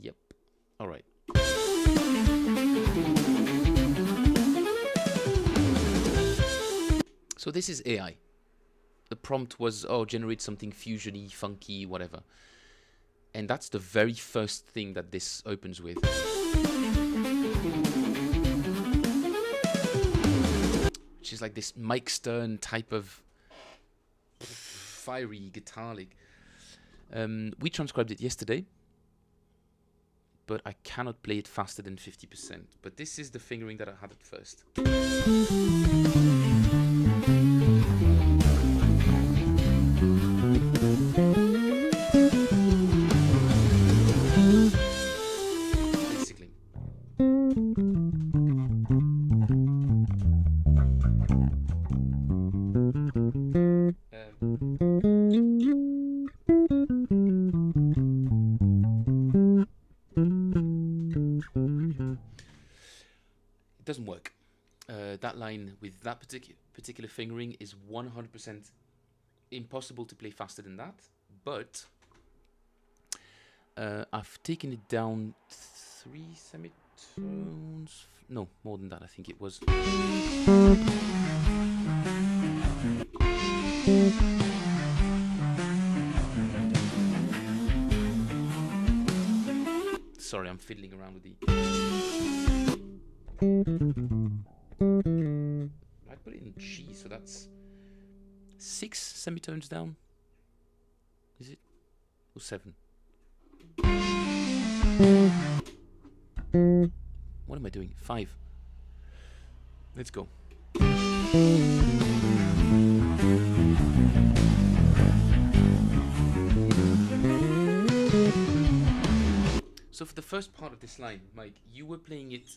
Yep. All right. So this is AI. The prompt was, oh, generate something fusiony, funky, whatever. And that's the very first thing that this opens with. Which is like this Mike Stern type of fiery guitar lick. We transcribed it yesterday, but I cannot play it faster than 50%. But this is the fingering that I had at first. Basically. It doesn't work. That line with that particular fingering is 100% impossible to play faster than that. But I've taken it down 3 semitones. No, more than that. I think it was. Sorry, I'm fiddling around with the. I put it in G, so that's 6 semitones down. Is it? Or 7? What am I doing? 5. Let's go. So for the first part of this line, Mike, you were playing it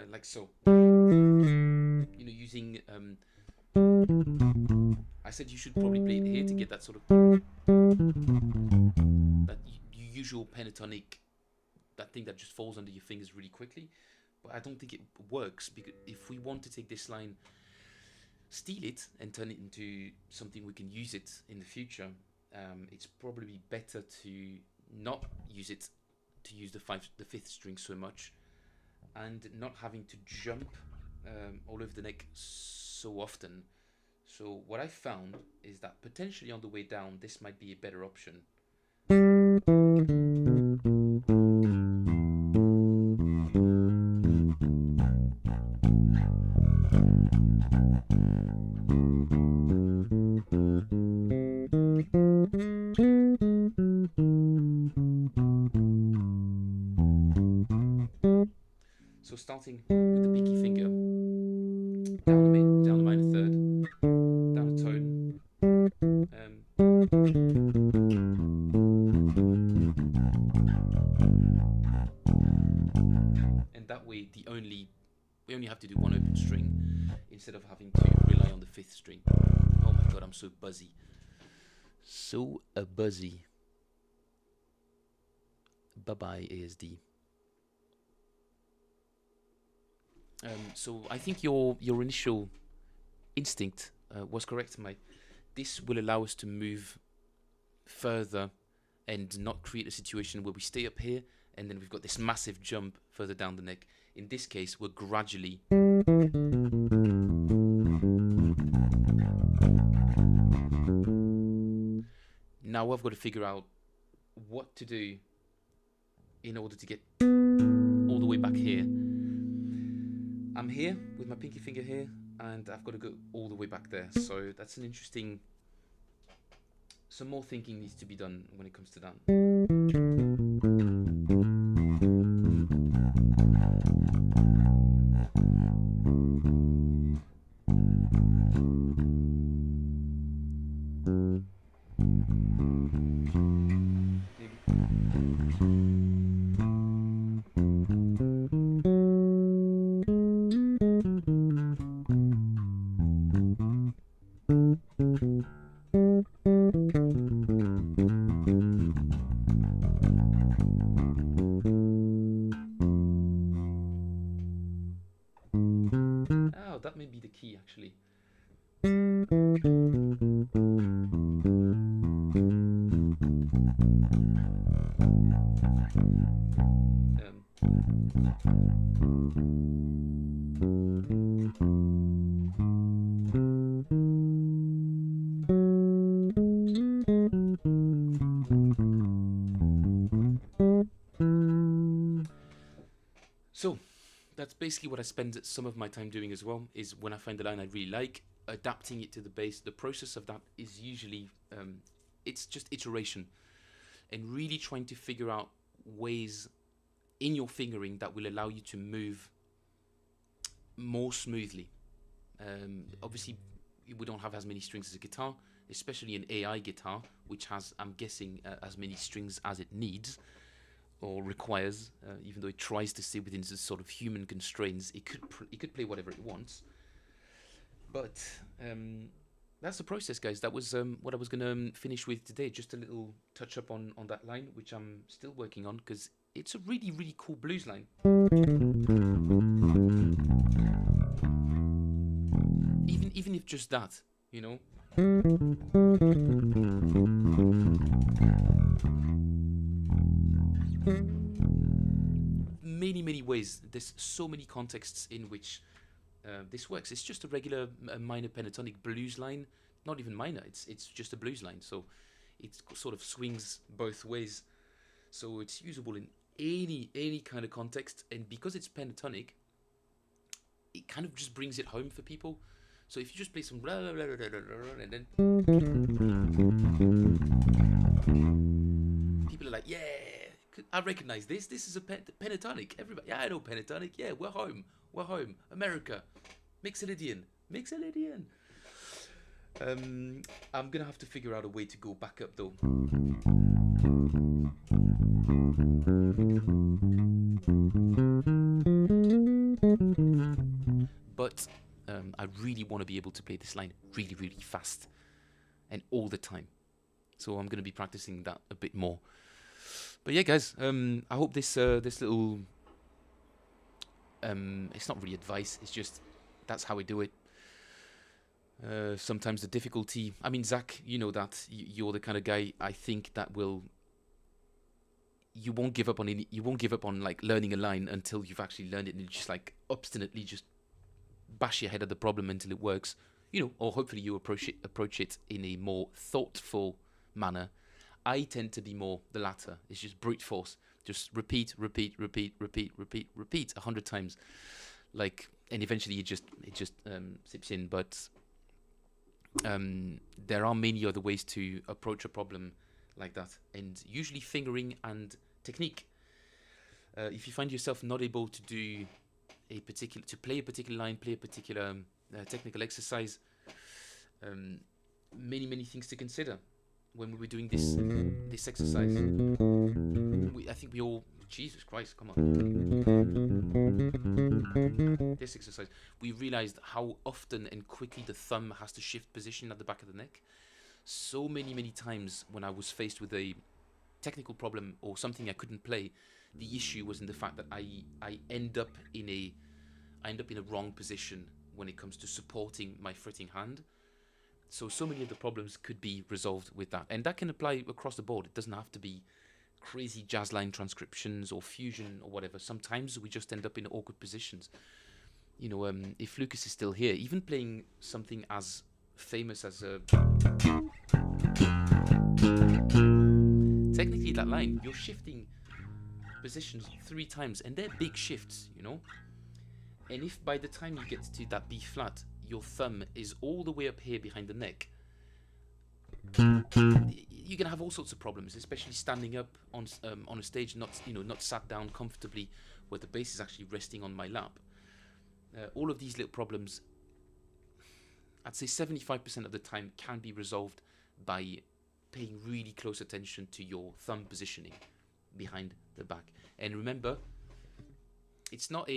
like so. You know, using. I said you should probably play it here to get that sort of that usual pentatonic, that thing that just falls under your fingers really quickly. But I don't think it works, because if we want to take this line, steal it, and turn it into something we can use it in the future, it's probably better to not use it, to use the 5th string so much, and not having to jump all over the neck so often. So what I found is that potentially on the way down, this might be a better option. So starting with the pinky finger, down the minor third, down a tone, and that way we only have to do one open string instead of having to rely on the 5th string. Oh my god, I'm so buzzy. So buzzy. Bye bye ASD. So I think your initial instinct was correct, mate. This will allow us to move further and not create a situation where we stay up here and then we've got this massive jump further down the neck. In this case, we're gradually now I've got to figure out what to do in order to get all the way back here. I'm here with my pinky finger here, and I've got to go all the way back there. So that's an interesting. Some more thinking needs to be done when it comes to that. that may be the key actually. So that's basically what I spend some of my time doing as well, is when I find a line I really like, adapting it to the bass. The process of that is usually, it's just iteration and really trying to figure out ways in your fingering that will allow you to move more smoothly. Obviously, we don't have as many strings as a guitar, especially an AI guitar, which has, I'm guessing, as many strings as it needs or requires. Even though it tries to stay within the sort of human constraints, it could play whatever it wants. But that's the process, guys. That was what I was gonna finish with today. Just a little touch up on that line, which I'm still working on because it's a really, really cool blues line. Even if just that, you know. Many ways. There's so many contexts in which this works. It's just a regular minor pentatonic blues line. Not even minor. It's just a blues line. So it sort of swings both ways. So it's usable in any kind of context. And because it's pentatonic, it kind of just brings it home for people. So if you just play some blah, blah, blah, blah, blah, blah, and then people are like, yeah, I recognize this. This is a pentatonic. Everybody, yeah, I know pentatonic. Yeah, we're home. We're home. America. Mixolydian. Mixolydian. I'm gonna have to figure out a way to go back up though. But I really want to be able to play this line really, really fast and all the time. So I'm going to be practicing that a bit more. But yeah, guys, I hope this little... it's not really advice. It's just that's how we do it. Sometimes the difficulty... I mean, Zach, you know that. You're the kind of guy I think that will... You won't give up on like learning a line until you've actually learned it, and you just like obstinately just bash your head at the problem until it works, you know, or hopefully you approach it in a more thoughtful manner. I tend to be more the latter. It's just brute force. Just repeat 100 times, like, and eventually it just sips in. But there are many other ways to approach a problem like that, and usually fingering and technique. If you find yourself not able to do play a particular line, play a particular technical exercise, many things to consider when we were doing this exercise. I think we all, Jesus Christ, come on. This exercise, we realized how often and quickly the thumb has to shift position at the back of the neck. So many times when I was faced with a technical problem or something I couldn't play, the issue was in the fact that I end up in a wrong position when it comes to supporting my fretting hand. So many of the problems could be resolved with that, and that can apply across the board. It doesn't have to be crazy jazz line transcriptions or fusion or whatever. Sometimes we just end up in awkward positions. You know, if Lucas is still here, even playing something as famous as technically that line, you're shifting positions 3 times, and they're big shifts, you know. And if by the time you get to that B flat, your thumb is all the way up here behind the neck, you're gonna have all sorts of problems, especially standing up on a stage, not sat down comfortably, where the bass is actually resting on my lap. All of these little problems, I'd say 75% of the time, can be resolved by paying really close attention to your thumb positioning behind the back. And remember, it's not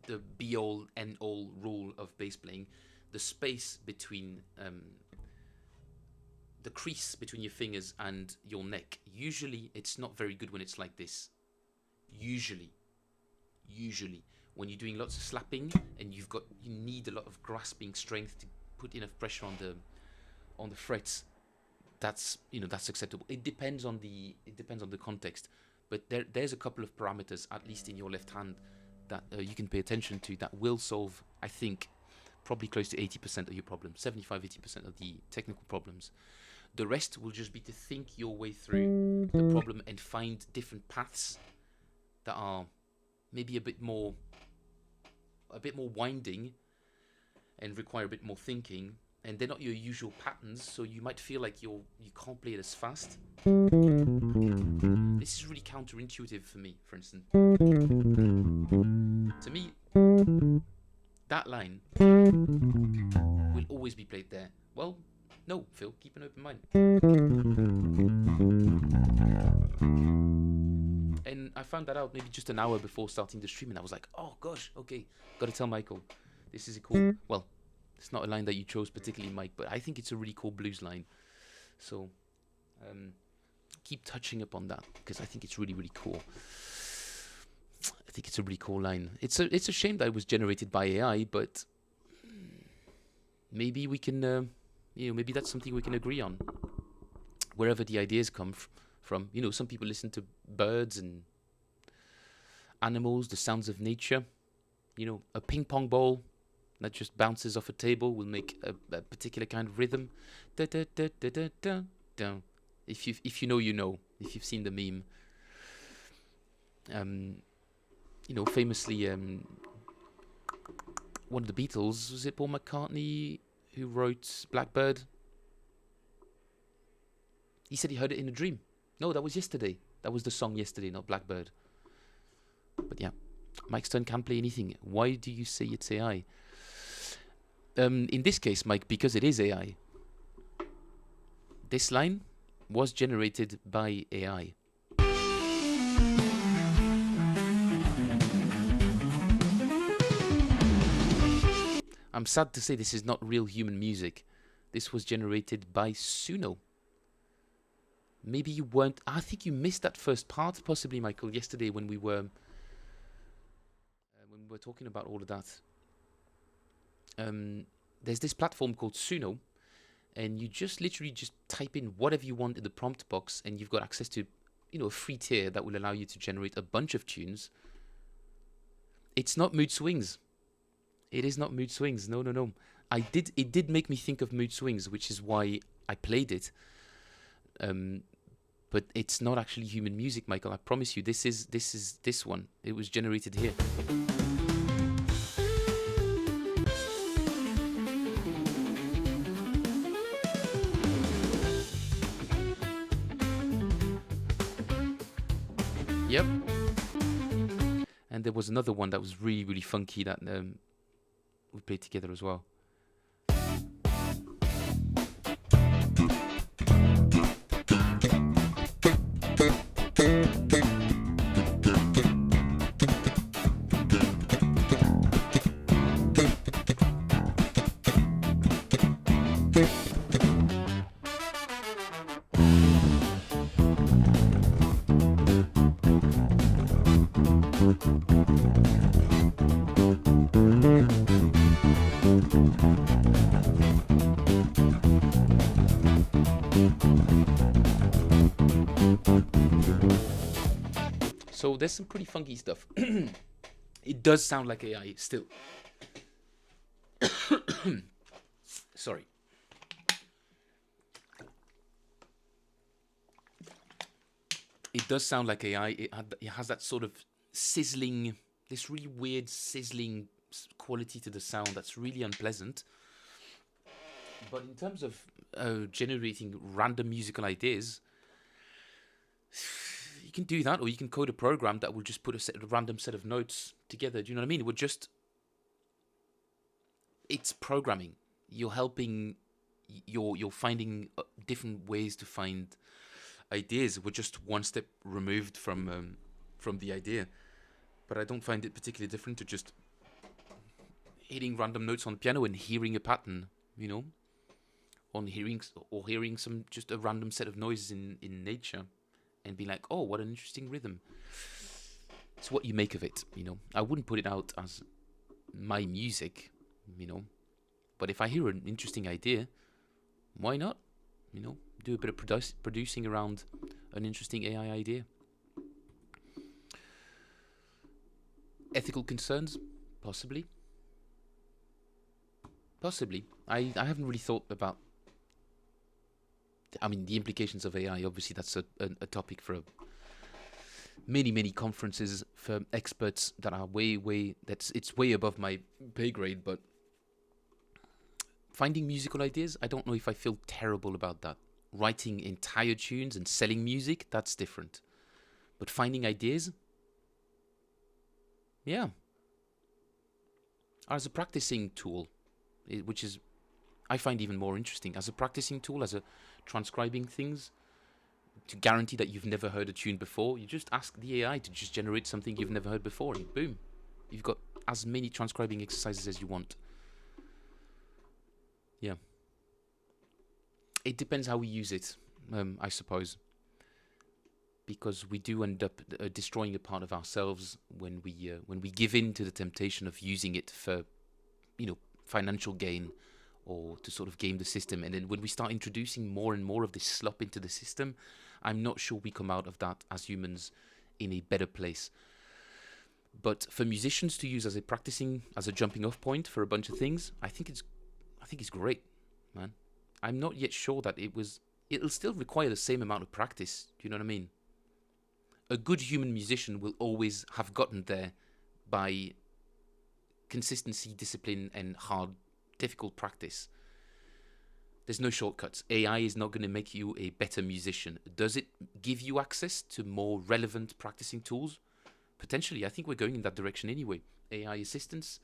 the be all end all rule of bass playing. The space between the crease between your fingers and your neck, usually it's not very good when it's like this. Usually usually. When you're doing lots of slapping and you need a lot of grasping strength to put enough pressure on the frets, that's acceptable. It depends on the context, but there's a couple of parameters, at least in your left hand, that you can pay attention to that will solve, I think, probably close to 80% of your problems, 75-80% of the technical problems. The rest will just be to think your way through the problem and find different paths that are maybe a bit more winding and require a bit more thinking, and they're not your usual patterns, so you might feel like you can't play it as fast. This is really counterintuitive for me, for instance. To me, that line will always be played there. Well, no, Phil, keep an open mind. And I found that out maybe just an hour before starting the stream, and I was like, oh gosh, okay, gotta tell Michael, this is a cool, well, it's not a line that you chose particularly, Mike, but I think it's a really cool blues line. So keep touching upon that, because I think it's really, really cool. I think it's a really cool line. It's a shame that it was generated by AI, but maybe we can, maybe that's something we can agree on. Wherever the ideas come from, some people listen to birds and animals, the sounds of nature. A ping pong ball that just bounces off a table will make a particular kind of rhythm. Da, da, da, da, da, da, da. If you know, if you've seen the meme. Famously, one of the Beatles, was it Paul McCartney who wrote Blackbird? He said he heard it in a dream. No, that was Yesterday. That was the song Yesterday, not Blackbird. But yeah, Mike Stern can play anything. Why do you say it's AI? In this case, Mike, because it is AI. This line was generated by AI. I'm sad to say this is not real human music. This was generated by Suno. Maybe you weren't... I think you missed that first part, possibly, Michael, yesterday when we were talking about all of that. There's this platform called Suno, and you just literally just type in whatever you want in the prompt box, and you've got access to, a free tier that will allow you to generate a bunch of tunes. It's not mood swings. It is not mood swings. No. It did make me think of mood swings, which is why I played it. But it's not actually human music, Michael. I promise you, this is this one. It was generated here. Yep. And there was another one that was really, really funky that we played together as well. So there's some pretty funky stuff. It does sound like AI still. Sorry. It does sound like AI. It has that sort of sizzling, this really weird sizzling quality to the sound that's really unpleasant. But in terms of generating random musical ideas, you can do that, or you can code a program that will just put a random set of notes together. Do you know what I mean? It's programming. You're helping. You're finding different ways to find ideas. We're just one step removed from the idea. But I don't find it particularly different to just hitting random notes on the piano and hearing a pattern. On hearing some just a random set of noises in nature. And be like, oh, what an interesting rhythm. it's what you make of it, you know. I wouldn't put it out as my music, you know, but if I hear an interesting idea, why not, you know, do a bit of producing around an interesting AI idea. Ethical concerns, possibly. I haven't really thought about, I mean, the implications of AI. Obviously that's a topic for many conferences for experts that are it's way above my pay grade. But finding musical ideas, I don't know if I feel terrible about that. Writing entire tunes and selling music, that's different. But finding ideas, yeah, as a practicing tool, which is, I find even more interesting, as a practicing tool, as a transcribing things, to guarantee that you've never heard a tune before, you just ask the AI to just generate something you've never heard before, and boom, you've got as many transcribing exercises as you want. Yeah. It depends how we use it, I suppose. Because we do end up destroying a part of ourselves when we give in to the temptation of using it for, you know, financial gain, or to sort of game the system. And then when we start introducing more and more of this slop into the system, I'm not sure we come out of that as humans in a better place. But for musicians to use as a jumping off point for a bunch of things, I think it's great, man. I'm not yet sure that it'll still require the same amount of practice. Do you know what I mean? A good human musician will always have gotten there by consistency, discipline, and hard, difficult practice. There's no shortcuts. AI is not going to make you a better musician. Does it give you access to more relevant practicing tools? Potentially. I think we're going in that direction anyway. AI assistants,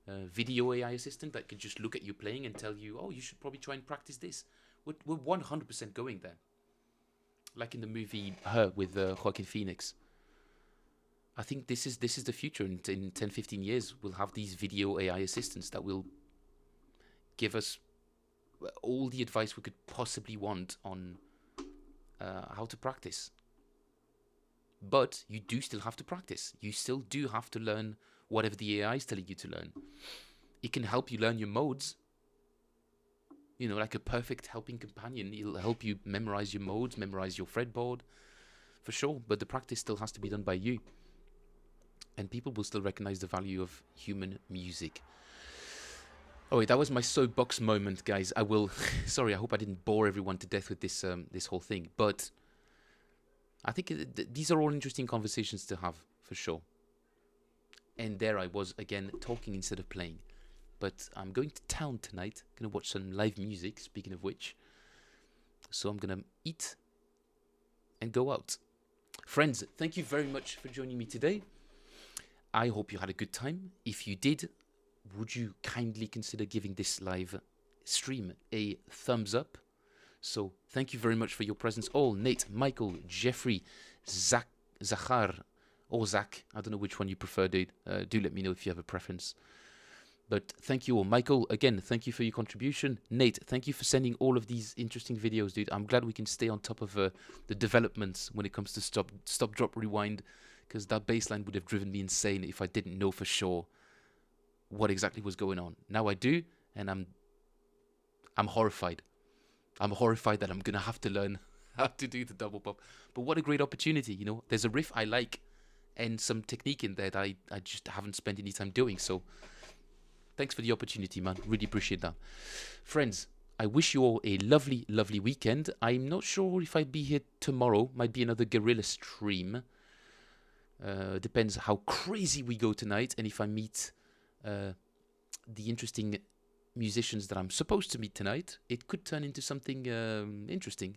video AI assistant that could just look at you playing and tell you, oh, you should probably try and practice this. We're 100% going there. Like in the movie Her with Joaquin Phoenix. I think this is the future. In 10-15 years, we'll have these video AI assistants that will give us all the advice we could possibly want on how to practice. But you do still have to practice. You still do have to learn whatever the AI is telling you to learn. It can help you learn your modes. You know, like a perfect helping companion. It'll help you memorize your modes, memorize your fretboard, for sure. But the practice still has to be done by you. And people will still recognize the value of human music. Oh, wait, that was my soapbox moment, guys. I will... Sorry, I hope I didn't bore everyone to death with this this whole thing. But I think these are all interesting conversations to have, for sure. And there I was, again, talking instead of playing. But I'm going to town tonight. Going to watch some live music, speaking of which. So I'm going to eat and go out. Friends, thank you very much for joining me today. I hope you had a good time. If you did, would you kindly consider giving this live stream a thumbs up? So thank you very much for your presence all. Nate, Michael, Jeffrey, Zachar, or Zach. I don't know which one you prefer, dude. Do let me know if you have a preference. But thank you all. Michael, again, thank you for your contribution. Nate, thank you for sending all of these interesting videos, dude. I'm glad we can stay on top of the developments when it comes to stop, drop, rewind, because that baseline would have driven me insane if I didn't know for sure what exactly was going on. Now I do, and I'm horrified. I'm horrified that I'm going to have to learn how to do the double pop. But what a great opportunity, you know. There's a riff I like and some technique in there that I just haven't spent any time doing. So thanks for the opportunity, man. Really appreciate that. Friends, I wish you all a lovely, lovely weekend. I'm not sure if I'll be here tomorrow. Might be another guerrilla stream. Depends how crazy we go tonight and if I meet the interesting musicians that I'm supposed to meet tonight. It could turn into something interesting.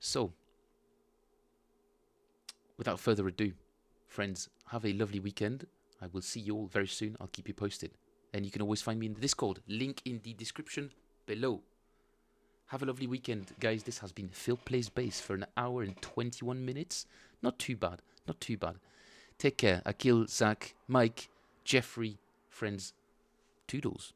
So, without further ado, friends, have a lovely weekend. I will see you all very soon. I'll keep you posted. And you can always find me in the Discord. Link in the description below. Have a lovely weekend, guys. This has been Phil Plays Bass for 1 hour and 21 minutes. Not too bad. Not too bad. Take care. Akil, Zach, Mike, Jeffrey, friends. Toodles.